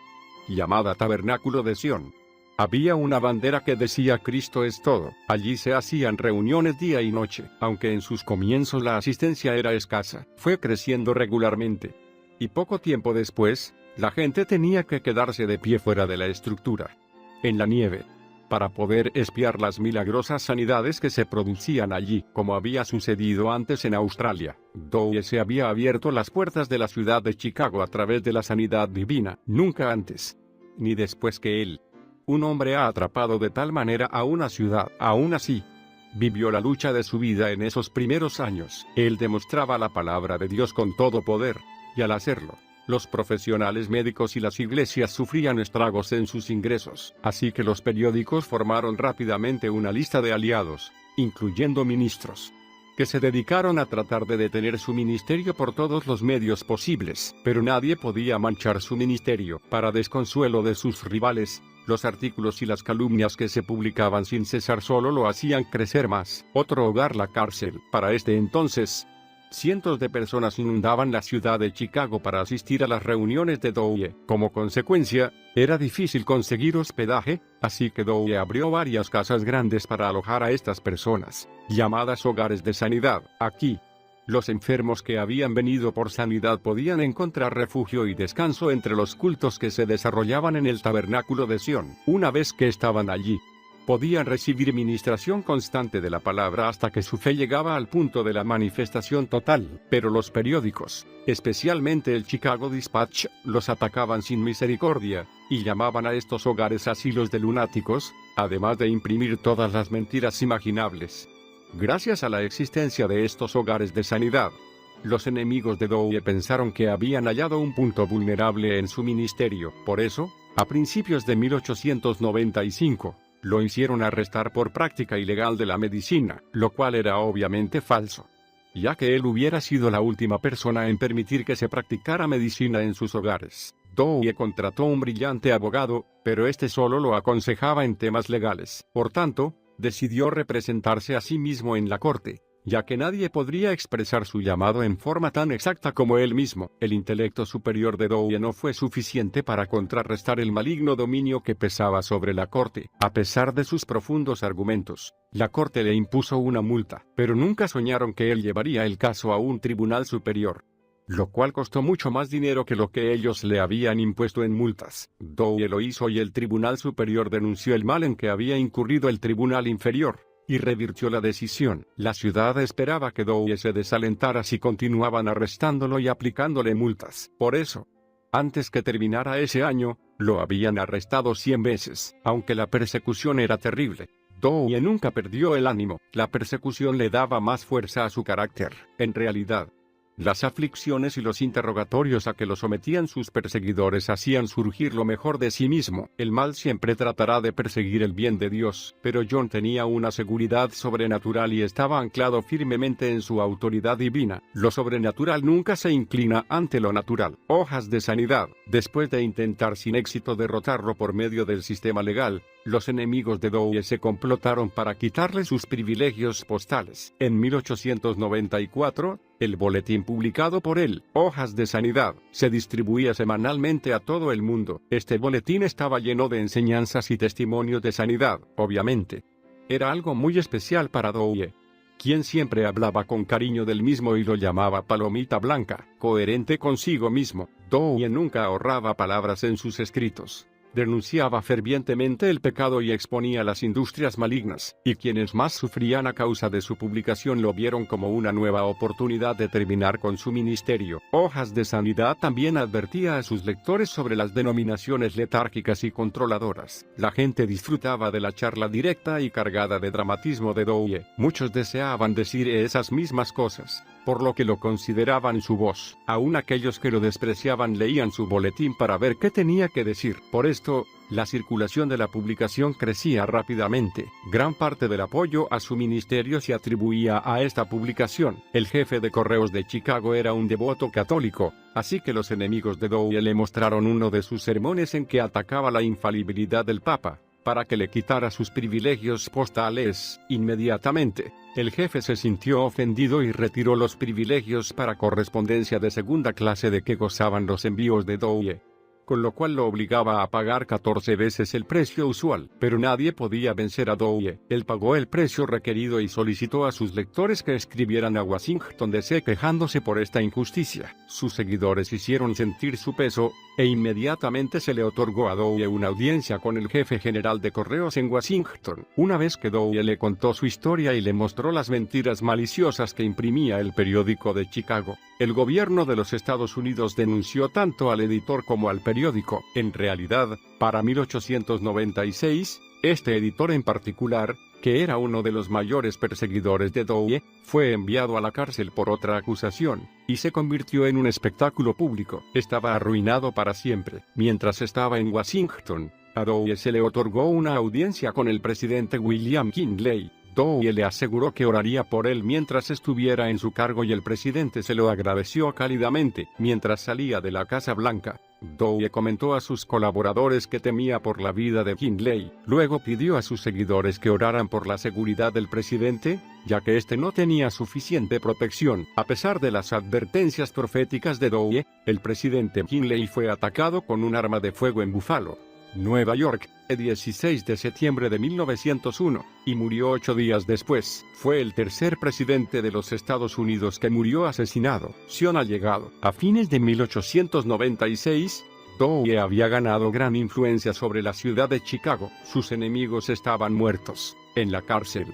llamada Tabernáculo de Sión, había una bandera que decía Cristo es todo. Allí se hacían reuniones día y noche. Aunque en sus comienzos la asistencia era escasa, fue creciendo regularmente. Y poco tiempo después, la gente tenía que quedarse de pie fuera de la estructura, en la nieve, para poder espiar las milagrosas sanidades que se producían allí. Como había sucedido antes en Australia, Douye se había abierto las puertas de la ciudad de Chicago a través de la sanidad divina. Nunca antes, ni después que él, un hombre ha atrapado de tal manera a una ciudad. Aún así, vivió la lucha de su vida en esos primeros años. Él demostraba la palabra de Dios con todo poder, y al hacerlo, los profesionales médicos y las iglesias sufrían estragos en sus ingresos. Así que los periódicos formaron rápidamente una lista de aliados, incluyendo ministros, que se dedicaron a tratar de detener su ministerio por todos los medios posibles. Pero nadie podía manchar su ministerio. Para desconsuelo de sus rivales, los artículos y las calumnias que se publicaban sin cesar solo lo hacían crecer más. Otro hogar, la cárcel. Para este entonces, cientos de personas inundaban la ciudad de Chicago para asistir a las reuniones de Douye. Como consecuencia, era difícil conseguir hospedaje, así que Douye abrió varias casas grandes para alojar a estas personas, llamadas hogares de sanidad. Aquí, los enfermos que habían venido por sanidad podían encontrar refugio y descanso entre los cultos que se desarrollaban en el Tabernáculo de Sión. Una vez que estaban allí, podían recibir ministración constante de la palabra hasta que su fe llegaba al punto de la manifestación total. Pero los periódicos, especialmente el Chicago Dispatch, los atacaban sin misericordia, y llamaban a estos hogares asilos de lunáticos, además de imprimir todas las mentiras imaginables. Gracias a la existencia de estos hogares de sanidad, los enemigos de Douye pensaron que habían hallado un punto vulnerable en su ministerio. Por eso, a principios de 1895, lo hicieron arrestar por práctica ilegal de la medicina, lo cual era obviamente falso, ya que él hubiera sido la última persona en permitir que se practicara medicina en sus hogares. Douye contrató un brillante abogado, pero este solo lo aconsejaba en temas legales. Por tanto, decidió representarse a sí mismo en la corte, ya que nadie podría expresar su llamado en forma tan exacta como él mismo. El intelecto superior de Douye no fue suficiente para contrarrestar el maligno dominio que pesaba sobre la corte. A pesar de sus profundos argumentos, la corte le impuso una multa, pero nunca soñaron que él llevaría el caso a un tribunal superior, lo cual costó mucho más dinero que lo que ellos le habían impuesto en multas. Douye lo hizo y el tribunal superior denunció el mal en que había incurrido el tribunal inferior, y revirtió la decisión. La ciudad esperaba que Douye se desalentara si continuaban arrestándolo y aplicándole multas. Por eso, antes que terminara ese año, lo habían arrestado 100 veces. Aunque la persecución era terrible, Douye nunca perdió el ánimo. La persecución le daba más fuerza a su carácter. En realidad, las aflicciones y los interrogatorios a que lo sometían sus perseguidores hacían surgir lo mejor de sí mismo. El mal siempre tratará de perseguir el bien de Dios, pero John tenía una seguridad sobrenatural y estaba anclado firmemente en su autoridad divina. Lo sobrenatural nunca se inclina ante lo natural. Hojas de sanidad. Después de intentar sin éxito derrotarlo por medio del sistema legal, Los enemigos de Douwe se complotaron para quitarle sus privilegios postales. En 1894, el boletín publicado por él, Hojas de Sanidad, se distribuía semanalmente a todo el mundo. Este boletín estaba lleno de enseñanzas y testimonios de sanidad, obviamente. Era algo muy especial para Douwe, quien siempre hablaba con cariño del mismo y lo llamaba Palomita Blanca. Coherente consigo mismo, Douwe nunca ahorraba palabras en sus escritos. Denunciaba fervientemente el pecado y exponía las industrias malignas, y quienes más sufrían a causa de su publicación lo vieron como una nueva oportunidad de terminar con su ministerio. Hojas de Sanidad también advertía a sus lectores sobre las denominaciones letárgicas y controladoras. La gente disfrutaba de la charla directa y cargada de dramatismo de Douwe. Muchos deseaban decir esas mismas cosas, por lo que lo consideraban su voz. Aún aquellos que lo despreciaban leían su boletín para ver qué tenía que decir. Por esto, la circulación de la publicación crecía rápidamente. Gran parte del apoyo a su ministerio se atribuía a esta publicación. El jefe de correos de Chicago era un devoto católico, así que los enemigos de Douwe le mostraron uno de sus sermones en que atacaba la infalibilidad del Papa, para que le quitara sus privilegios postales. Inmediatamente, el jefe se sintió ofendido y retiró los privilegios para correspondencia de segunda clase de que gozaban los envíos de Douwe, con lo cual lo obligaba a pagar 14 veces el precio usual. Pero nadie podía vencer a Douwe. Él pagó el precio requerido y solicitó a sus lectores que escribieran a Washington DC quejándose por esta injusticia. Sus seguidores hicieron sentir su peso, e inmediatamente se le otorgó a Douwe una audiencia con el jefe general de correos en Washington. Una vez que Douwe le contó su historia y le mostró las mentiras maliciosas que imprimía el periódico de Chicago, el gobierno de los Estados Unidos denunció tanto al editor como al periódico. En realidad, para 1896, este editor en particular, que era uno de los mayores perseguidores de Douwe, fue enviado a la cárcel por otra acusación, y se convirtió en un espectáculo público. Estaba arruinado para siempre. Mientras estaba en Washington, a Douwe se le otorgó una audiencia con el presidente William McKinley. Douwe le aseguró que oraría por él mientras estuviera en su cargo y el presidente se lo agradeció cálidamente. Mientras salía de la Casa Blanca, Douwe comentó a sus colaboradores que temía por la vida de McKinley. Luego pidió a sus seguidores que oraran por la seguridad del presidente, ya que este no tenía suficiente protección. A pesar de las advertencias proféticas de Douwe, el presidente McKinley fue atacado con un arma de fuego en Buffalo, Nueva York, el 16 de septiembre de 1901, y murió 8 días después. Fue el tercer presidente de los Estados Unidos que murió asesinado. Ha llegado. A fines de 1896, Douwe había ganado gran influencia sobre la ciudad de Chicago. Sus enemigos estaban muertos, en la cárcel,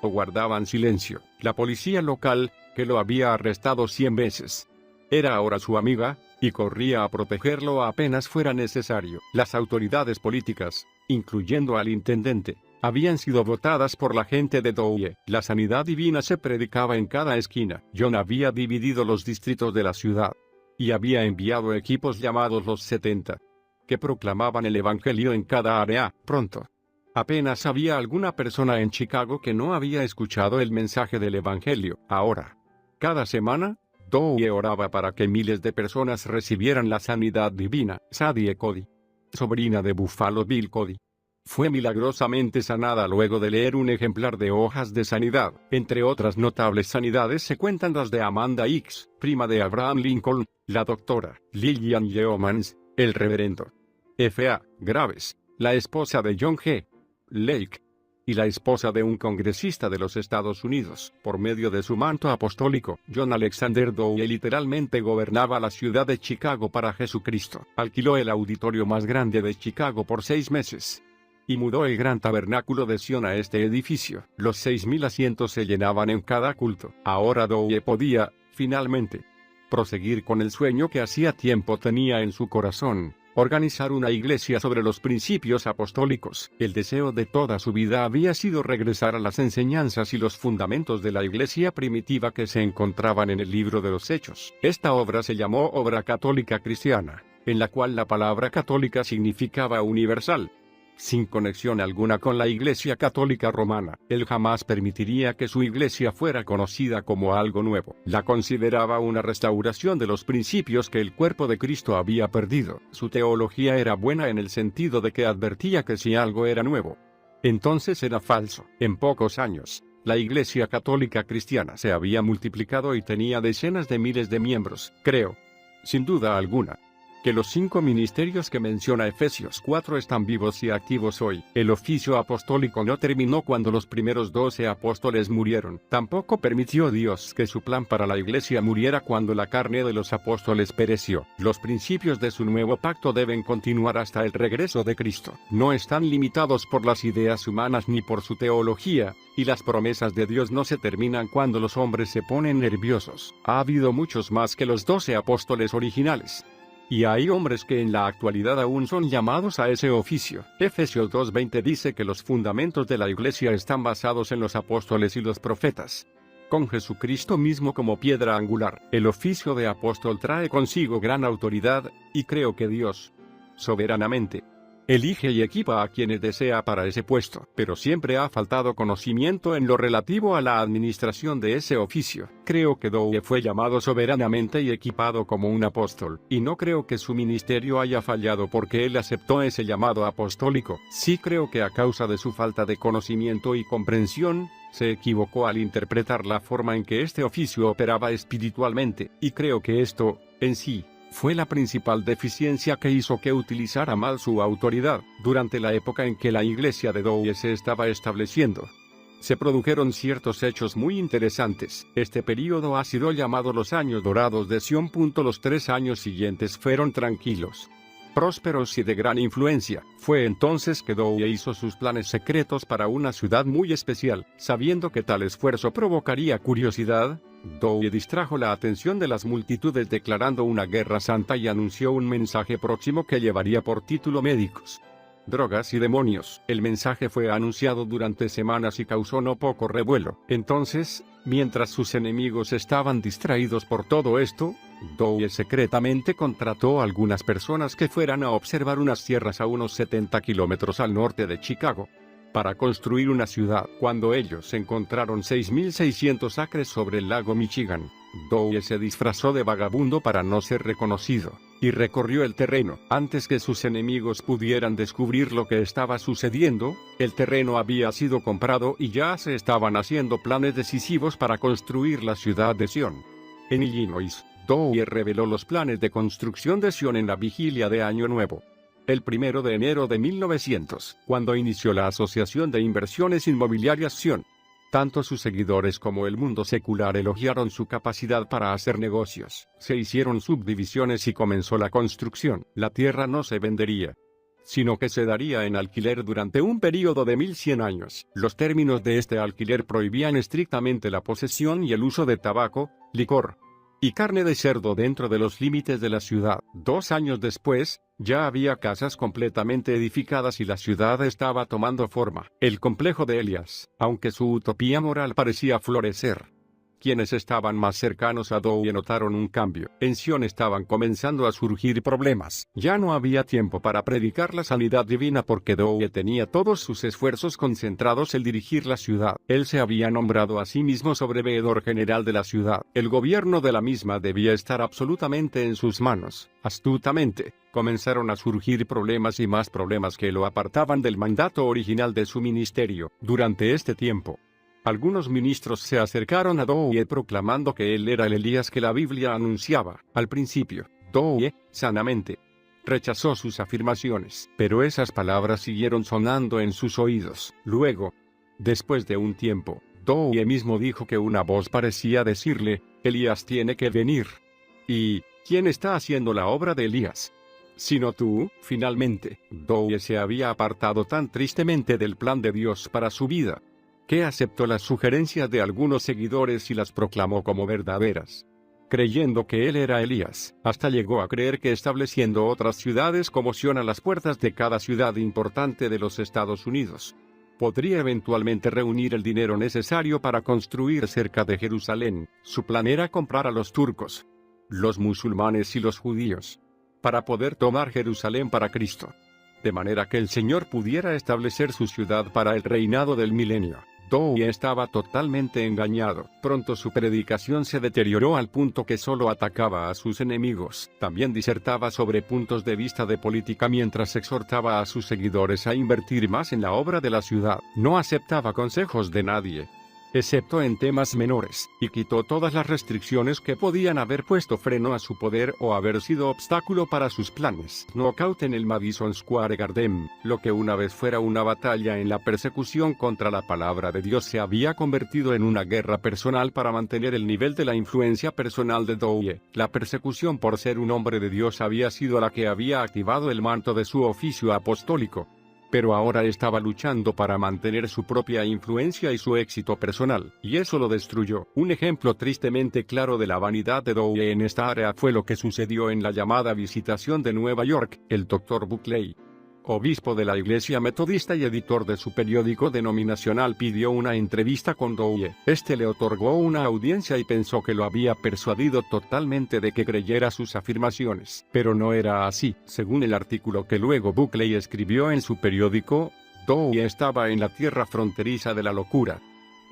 o guardaban silencio. La policía local, que lo había arrestado 100 veces, era ahora su amiga, y corría a protegerlo apenas fuera necesario. Las autoridades políticas, incluyendo al intendente, habían sido votadas por la gente de Douwe. La sanidad divina se predicaba en cada esquina. John había dividido los distritos de la ciudad, y había enviado equipos llamados los 70, que proclamaban el evangelio en cada área. Pronto, apenas había alguna persona en Chicago que no había escuchado el mensaje del evangelio. Ahora, cada semana, Douwe oraba para que miles de personas recibieran la sanidad divina. Sadie Cody, sobrina de Buffalo Bill Cody, fue milagrosamente sanada luego de leer un ejemplar de Hojas de Sanidad. Entre otras notables sanidades se cuentan las de Amanda Hicks, prima de Abraham Lincoln, la doctora Lillian Yeomans, el reverendo F.A. Graves, la esposa de John G. Lake, y la esposa de un congresista de los Estados Unidos. Por medio de su manto apostólico, John Alexander Douwe literalmente gobernaba la ciudad de Chicago para Jesucristo. Alquiló el auditorio más grande de Chicago por 6 meses, y mudó el gran tabernáculo de Sion a este edificio. Los 6,000 asientos se llenaban en cada culto. Ahora Douwe podía, finalmente, proseguir con el sueño que hacía tiempo tenía en su corazón: organizar una iglesia sobre los principios apostólicos. El deseo de toda su vida había sido regresar a las enseñanzas y los fundamentos de la iglesia primitiva que se encontraban en el libro de los Hechos. Esta obra se llamó Obra Católica Cristiana, en la cual la palabra católica significaba universal. sin conexión alguna con la Iglesia Católica Romana. Él jamás permitiría que su iglesia fuera conocida como algo nuevo. La consideraba una restauración de los principios que el cuerpo de Cristo había perdido. Su teología era buena en el sentido de que advertía que si algo era nuevo, entonces era falso. En pocos años, la Iglesia Católica Cristiana se había multiplicado y tenía decenas de miles de miembros. Creo, sin duda alguna, que los 5 ministerios que menciona Efesios 4 están vivos y activos hoy. El oficio apostólico no terminó cuando los primeros 12 apóstoles murieron. Tampoco permitió Dios que su plan para la iglesia muriera cuando la carne de los apóstoles pereció. Los principios de su nuevo pacto deben continuar hasta el regreso de Cristo. No están limitados por las ideas humanas ni por su teología, y las promesas de Dios no se terminan cuando los hombres se ponen nerviosos. Ha habido muchos más que los 12 apóstoles originales. Y hay hombres que en la actualidad aún son llamados a ese oficio. Efesios 2:20 dice que los fundamentos de la iglesia están basados en los apóstoles y los profetas, con Jesucristo mismo como piedra angular. El oficio de apóstol trae consigo gran autoridad, y creo que Dios, soberanamente, elige y equipa a quienes desea para ese puesto, pero siempre ha faltado conocimiento en lo relativo a la administración de ese oficio. Creo que Dowie fue llamado soberanamente y equipado como un apóstol, y no creo que su ministerio haya fallado porque él aceptó ese llamado apostólico. Sí creo que a causa de su falta de conocimiento y comprensión, se equivocó al interpretar la forma en que este oficio operaba espiritualmente, y creo que esto, en sí, fue la principal deficiencia que hizo que utilizara mal su autoridad. Durante la época en que la iglesia de Dowie se estaba estableciendo, se produjeron ciertos hechos muy interesantes. Este período ha sido llamado los años dorados de Sion. Los 3 años siguientes fueron tranquilos, prósperos y de gran influencia. Fue entonces que Dowie hizo sus planes secretos para una ciudad muy especial. Sabiendo que tal esfuerzo provocaría curiosidad, Dowie distrajo la atención de las multitudes declarando una guerra santa y anunció un mensaje próximo que llevaría por título Médicos, Drogas y Demonios. El mensaje fue anunciado durante semanas y causó no poco revuelo. Entonces, mientras sus enemigos estaban distraídos por todo esto, Dowie secretamente contrató a algunas personas que fueran a observar unas tierras a unos 70 kilómetros al norte de Chicago, para construir una ciudad. Cuando ellos encontraron 6.600 acres sobre el lago Michigan, Dowie se disfrazó de vagabundo para no ser reconocido, y recorrió el terreno. Antes que sus enemigos pudieran descubrir lo que estaba sucediendo, el terreno había sido comprado y ya se estaban haciendo planes decisivos para construir la ciudad de Sion. En Illinois, Dowie reveló los planes de construcción de Sion en la vigilia de Año Nuevo, el 1 de enero de 1900, cuando inició la Asociación de Inversiones Inmobiliarias Sion. Tanto sus seguidores como el mundo secular elogiaron su capacidad para hacer negocios. Se hicieron subdivisiones y comenzó la construcción. La tierra no se vendería, sino que se daría en alquiler durante un período de 1100 años. Los términos de este alquiler prohibían estrictamente la posesión y el uso de tabaco, licor y carne de cerdo dentro de los límites de la ciudad. 2 años después, ya había casas completamente edificadas y la ciudad estaba tomando forma. El complejo de Elias, aunque su utopía moral parecía florecer, quienes estaban más cercanos a Dowie notaron un cambio. En Sion estaban comenzando a surgir problemas. Ya no había tiempo para predicar la sanidad divina porque Dowie tenía todos sus esfuerzos concentrados en dirigir la ciudad. Él se había nombrado a sí mismo sobreveedor general de la ciudad. El gobierno de la misma debía estar absolutamente en sus manos. Astutamente, comenzaron a surgir problemas y más problemas que lo apartaban del mandato original de su ministerio. Durante este tiempo, algunos ministros se acercaron a Dowie proclamando que él era el Elías que la Biblia anunciaba. Al principio, Dowie, sanamente, rechazó sus afirmaciones, pero esas palabras siguieron sonando en sus oídos. Luego, después de un tiempo, Dowie mismo dijo que una voz parecía decirle, Elías tiene que venir. ¿Y quién está haciendo la obra de Elías? Sino tú. Finalmente, Dowie se había apartado tan tristemente del plan de Dios para su vida, que aceptó las sugerencias de algunos seguidores y las proclamó como verdaderas, creyendo que él era Elías. Hasta llegó a creer que estableciendo otras ciudades como Sion a las puertas de cada ciudad importante de los Estados Unidos, podría eventualmente reunir el dinero necesario para construir cerca de Jerusalén. Su plan era comprar a los turcos, los musulmanes y los judíos, para poder tomar Jerusalén para Cristo. de manera que el Señor pudiera establecer su ciudad para el reinado del milenio. Dowie estaba totalmente engañado. Pronto su predicación se deterioró al punto que solo atacaba a sus enemigos. También disertaba sobre puntos de vista de política mientras exhortaba a sus seguidores a invertir más en la obra de la ciudad. No aceptaba consejos de nadie, excepto en temas menores, y quitó todas las restricciones que podían haber puesto freno a su poder o haber sido obstáculo para sus planes. Knockout en el Madison Square Garden, lo que una vez fuera una batalla en la persecución contra la palabra de Dios se había convertido en una guerra personal para mantener el nivel de la influencia personal de Dowie. La persecución por ser un hombre de Dios había sido la que había activado el manto de su oficio apostólico, pero ahora estaba luchando para mantener su propia influencia y su éxito personal, y eso lo destruyó. Un ejemplo tristemente claro de la vanidad de Dowie en esta área fue lo que sucedió en la llamada Visitación de Nueva York. El Dr. Buckley, obispo de la Iglesia Metodista y editor de su periódico denominacional, pidió una entrevista con Dowie. Este le otorgó una audiencia y pensó que lo había persuadido totalmente de que creyera sus afirmaciones. Pero no era así. Según el artículo que luego Buckley escribió en su periódico, Dowie estaba en la tierra fronteriza de la locura,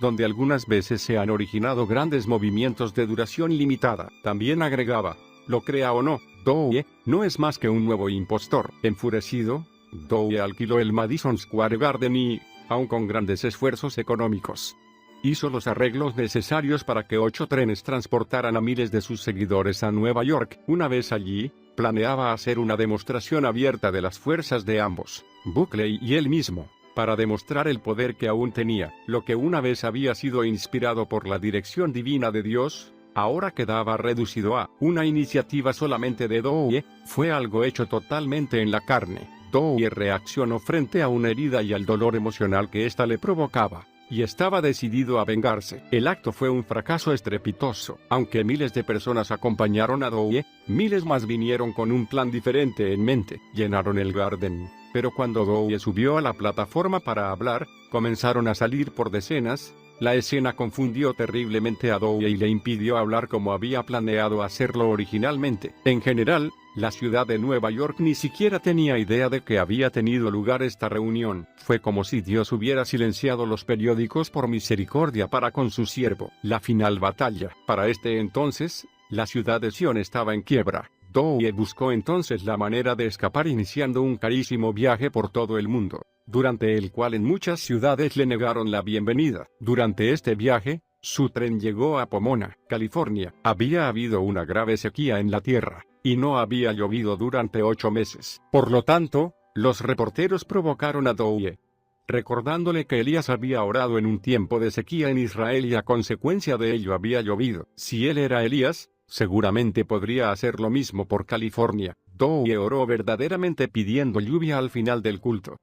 donde algunas veces se han originado grandes movimientos de duración limitada. También agregaba, lo crea o no, Dowie no es más que un nuevo impostor. Enfurecido, Dowie alquiló el Madison Square Garden y, aun con grandes esfuerzos económicos, hizo los arreglos necesarios para que 8 trenes transportaran a miles de sus seguidores a Nueva York. Una vez allí, planeaba hacer una demostración abierta de las fuerzas de ambos, Buckley y él mismo, para demostrar el poder que aún tenía. Lo que una vez había sido inspirado por la dirección divina de Dios, ahora quedaba reducido a una iniciativa solamente de Dowie. Fue algo hecho totalmente en la carne. Dowie reaccionó frente a una herida y al dolor emocional que ésta le provocaba, y estaba decidido a vengarse. El acto fue un fracaso estrepitoso. Aunque miles de personas acompañaron a Dowie, miles más vinieron con un plan diferente en mente. Llenaron el Garden, pero cuando Dowie subió a la plataforma para hablar, comenzaron a salir por decenas. La escena confundió terriblemente a Dowie y le impidió hablar como había planeado hacerlo originalmente. En general, la ciudad de Nueva York ni siquiera tenía idea de que había tenido lugar esta reunión. Fue como si Dios hubiera silenciado los periódicos por misericordia para con su siervo. La final batalla. Para este entonces, la ciudad de Sion estaba en quiebra. Dowie buscó entonces la manera de escapar iniciando un carísimo viaje por todo el mundo, durante el cual en muchas ciudades le negaron la bienvenida. Durante este viaje, su tren llegó a Pomona, California. Había habido una grave sequía en la tierra, y no había llovido durante 8 meses. Por lo tanto, los reporteros provocaron a Dowie, recordándole que Elías había orado en un tiempo de sequía en Israel y a consecuencia de ello había llovido. Si él era Elías, seguramente podría hacer lo mismo por California. Dowie oró verdaderamente pidiendo lluvia al final del culto,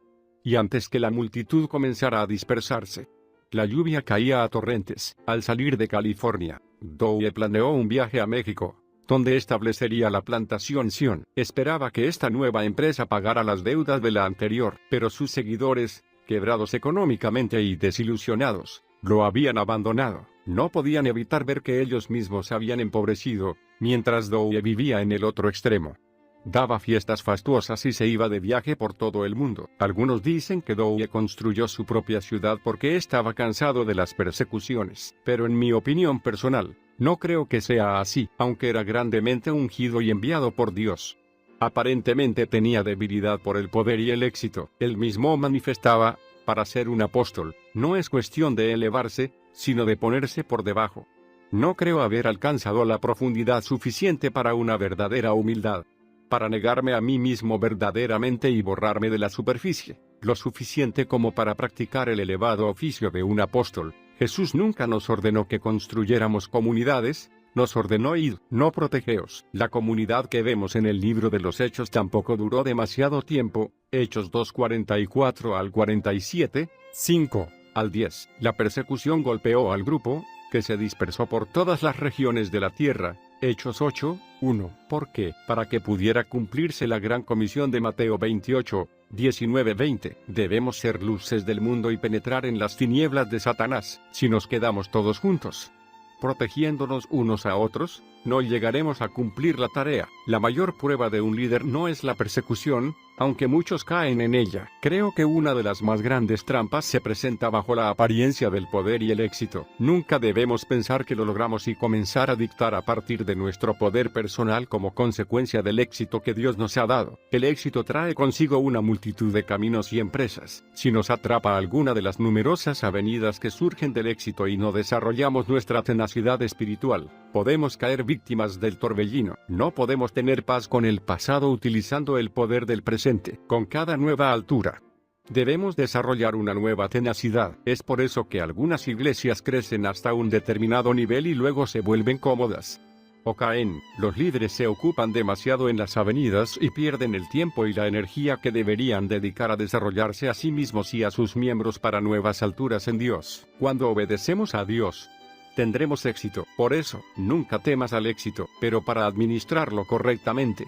y antes que la multitud comenzara a dispersarse, la lluvia caía a torrentes. Al salir de California, Dowie planeó un viaje a México, donde establecería la plantación Sion. Esperaba que esta nueva empresa pagara las deudas de la anterior, pero sus seguidores, quebrados económicamente y desilusionados, lo habían abandonado. No podían evitar ver que ellos mismos se habían empobrecido, mientras Dowie vivía en el otro extremo. Daba fiestas fastuosas y se iba de viaje por todo el mundo. Algunos dicen que Dowie construyó su propia ciudad porque estaba cansado de las persecuciones, pero en mi opinión personal, no creo que sea así. Aunque era grandemente ungido y enviado por Dios, aparentemente tenía debilidad por el poder y el éxito. Él mismo manifestaba, para ser un apóstol, no es cuestión de elevarse, sino de ponerse por debajo. No creo haber alcanzado la profundidad suficiente para una verdadera humildad, para negarme a mí mismo verdaderamente y borrarme de la superficie, lo suficiente como para practicar el elevado oficio de un apóstol. Jesús nunca nos ordenó que construyéramos comunidades, nos ordenó id, no protegeos. La comunidad que vemos en el libro de los Hechos tampoco duró demasiado tiempo, Hechos 2:44 al 47, 5 al 10. La persecución golpeó al grupo, que se dispersó por todas las regiones de la tierra, Hechos 8:1. ¿Por qué? Para que pudiera cumplirse la gran comisión de Mateo 28:19-20. Debemos ser luces del mundo y penetrar en las tinieblas de Satanás. Si nos quedamos todos juntos, protegiéndonos unos a otros, no llegaremos a cumplir la tarea. La mayor prueba de un líder no es la persecución, aunque muchos caen en ella. Creo que una de las más grandes trampas se presenta bajo la apariencia del poder y el éxito. Nunca debemos pensar que lo logramos y comenzar a dictar a partir de nuestro poder personal como consecuencia del éxito que Dios nos ha dado. El éxito trae consigo una multitud de caminos y empresas. Si nos atrapa alguna de las numerosas avenidas que surgen del éxito y no desarrollamos nuestra tenacidad espiritual, podemos caer víctimas del torbellino. No podemos tener paz con el pasado utilizando el poder del presente. Con cada nueva altura, debemos desarrollar una nueva tenacidad. Es por eso que algunas iglesias crecen hasta un determinado nivel y luego se vuelven cómodas. O caen. Los líderes se ocupan demasiado en las avenidas y pierden el tiempo y la energía que deberían dedicar a desarrollarse a sí mismos y a sus miembros para nuevas alturas en Dios. Cuando obedecemos a Dios, tendremos éxito. Por eso, nunca temas al éxito, pero para administrarlo correctamente,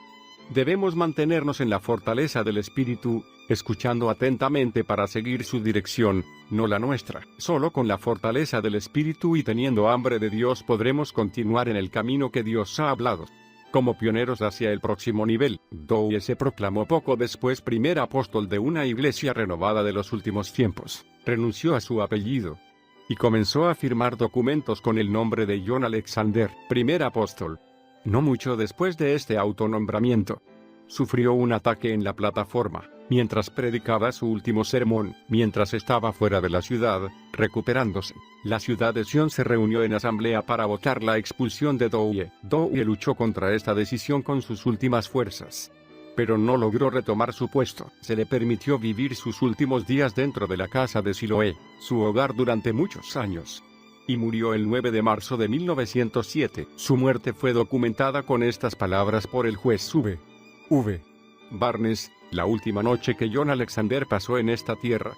debemos mantenernos en la fortaleza del Espíritu, escuchando atentamente para seguir su dirección, no la nuestra. Solo con la fortaleza del Espíritu y teniendo hambre de Dios podremos continuar en el camino que Dios ha hablado. Como pioneros hacia el próximo nivel, Dowie se proclamó poco después primer apóstol de una iglesia renovada de los últimos tiempos. Renunció a su apellido y comenzó a firmar documentos con el nombre de John Alexander, primer apóstol. No mucho después de este autonombramiento, sufrió un ataque en la plataforma, mientras predicaba su último sermón, mientras estaba fuera de la ciudad, recuperándose. La ciudad de Sion se reunió en asamblea para votar la expulsión de Dowie. Dowie luchó contra esta decisión con sus últimas fuerzas, pero no logró retomar su puesto. Se le permitió vivir sus últimos días dentro de la casa de Siloé, su hogar durante muchos años, y murió el 9 de marzo de 1907. Su muerte fue documentada con estas palabras por el juez V. Barnes: la última noche que John Alexander pasó en esta tierra,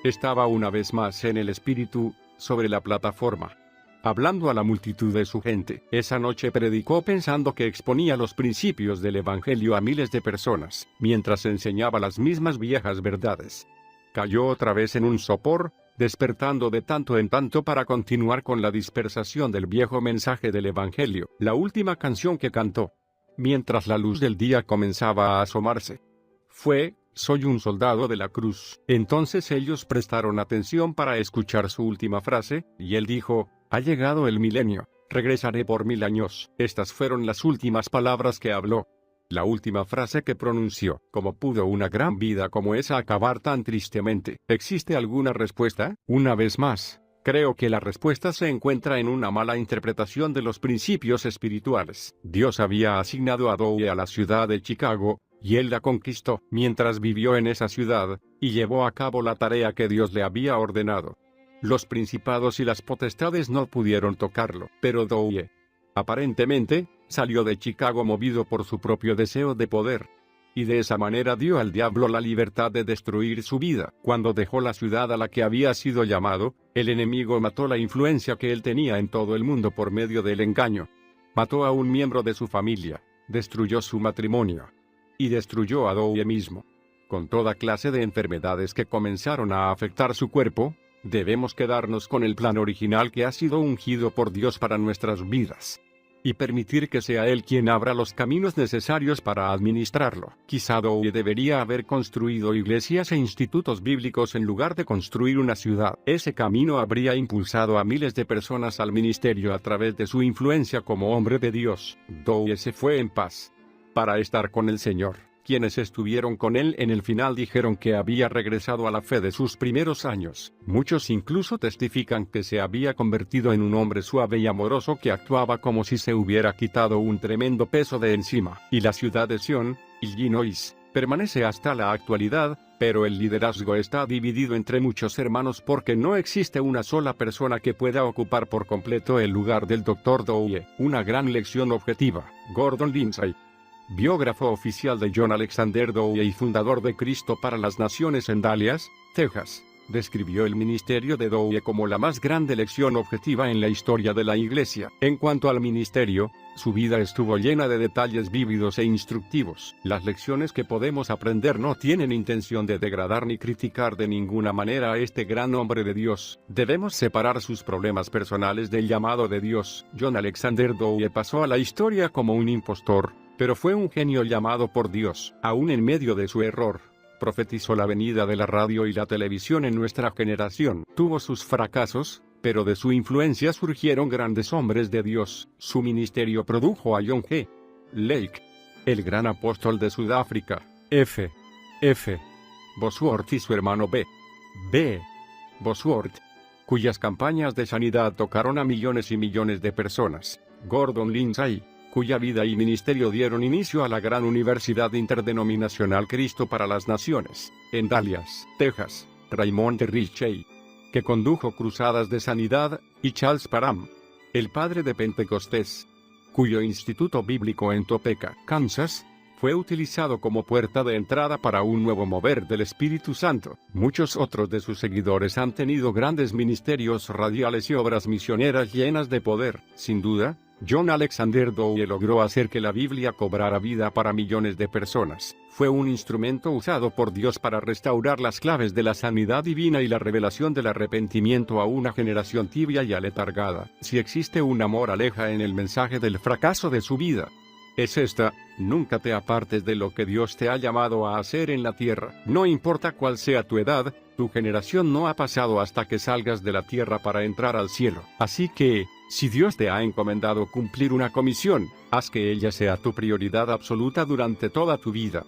estaba una vez más en el espíritu, sobre la plataforma, hablando a la multitud de su gente. Esa noche predicó pensando que exponía los principios del Evangelio a miles de personas, mientras enseñaba las mismas viejas verdades. Cayó otra vez en un sopor, despertando de tanto en tanto para continuar con la dispersación del viejo mensaje del Evangelio. La última canción que cantó, mientras la luz del día comenzaba a asomarse, fue «Soy un soldado de la cruz». Entonces ellos prestaron atención para escuchar su última frase, y él dijo: «Ha llegado el milenio, regresaré por 1000 años». Estas fueron las últimas palabras que habló. La última frase que pronunció. ¿Cómo pudo una gran vida como esa acabar tan tristemente? ¿Existe alguna respuesta? Una vez más, creo que la respuesta se encuentra en una mala interpretación de los principios espirituales. Dios había asignado a Dowie a la ciudad de Chicago, y él la conquistó mientras vivió en esa ciudad, y llevó a cabo la tarea que Dios le había ordenado. Los principados y las potestades no pudieron tocarlo, pero Dowie, aparentemente, salió de Chicago movido por su propio deseo de poder, y de esa manera dio al diablo la libertad de destruir su vida. Cuando dejó la ciudad a la que había sido llamado, el enemigo mató la influencia que él tenía en todo el mundo por medio del engaño. Mató a un miembro de su familia, destruyó su matrimonio, y destruyó a Dowie mismo. Con toda clase de enfermedades que comenzaron a afectar su cuerpo, debemos quedarnos con el plan original que ha sido ungido por Dios para nuestras vidas, y permitir que sea Él quien abra los caminos necesarios para administrarlo. Quizá Dowie debería haber construido iglesias e institutos bíblicos en lugar de construir una ciudad. Ese camino habría impulsado a miles de personas al ministerio a través de su influencia como hombre de Dios. Dowie se fue en paz para estar con el Señor. Quienes estuvieron con él en el final dijeron que había regresado a la fe de sus primeros años. Muchos incluso testifican que se había convertido en un hombre suave y amoroso que actuaba como si se hubiera quitado un tremendo peso de encima. Y la ciudad de Sion, Illinois, permanece hasta la actualidad, pero el liderazgo está dividido entre muchos hermanos porque no existe una sola persona que pueda ocupar por completo el lugar del Dr. Dowie. Una gran lección objetiva. Gordon Lindsay, biógrafo oficial de John Alexander Dowie y fundador de Cristo para las Naciones en Dallas, Texas. describió el ministerio de Dowie como la más grande lección objetiva en la historia de la Iglesia. En cuanto al ministerio, su vida estuvo llena de detalles vívidos e instructivos. Las lecciones que podemos aprender no tienen intención de degradar ni criticar de ninguna manera a este gran hombre de Dios. Debemos separar sus problemas personales del llamado de Dios. John Alexander Dowie pasó a la historia como un impostor, pero fue un genio llamado por Dios. Aún en medio de su error, profetizó la venida de la radio y la televisión en nuestra generación. Tuvo sus fracasos, pero de su influencia surgieron grandes hombres de Dios. Su ministerio produjo a John G. Lake, el gran apóstol de Sudáfrica, F. Bosworth y su hermano B. Bosworth, cuyas campañas de sanidad tocaron a millones y millones de personas. Gordon Lindsay, cuya vida y ministerio dieron inicio a la gran Universidad Interdenominacional Cristo para las Naciones, en Dallas, Texas. Raymond Ritchie, que condujo cruzadas de sanidad, y Charles Parham, el padre de Pentecostés, cuyo instituto bíblico en Topeka, Kansas, fue utilizado como puerta de entrada para un nuevo mover del Espíritu Santo. Muchos otros de sus seguidores han tenido grandes ministerios radiales y obras misioneras llenas de poder. Sin duda, John Alexander Dowie logró hacer que la Biblia cobrara vida para millones de personas. Fue un instrumento usado por Dios para restaurar las claves de la sanidad divina y la revelación del arrepentimiento a una generación tibia y aletargada. Si existe una moraleja en el mensaje del fracaso de su vida, es esta: nunca te apartes de lo que Dios te ha llamado a hacer en la tierra. No importa cuál sea tu edad, tu generación no ha pasado hasta que salgas de la tierra para entrar al cielo. Así que, si Dios te ha encomendado cumplir una comisión, haz que ella sea tu prioridad absoluta durante toda tu vida.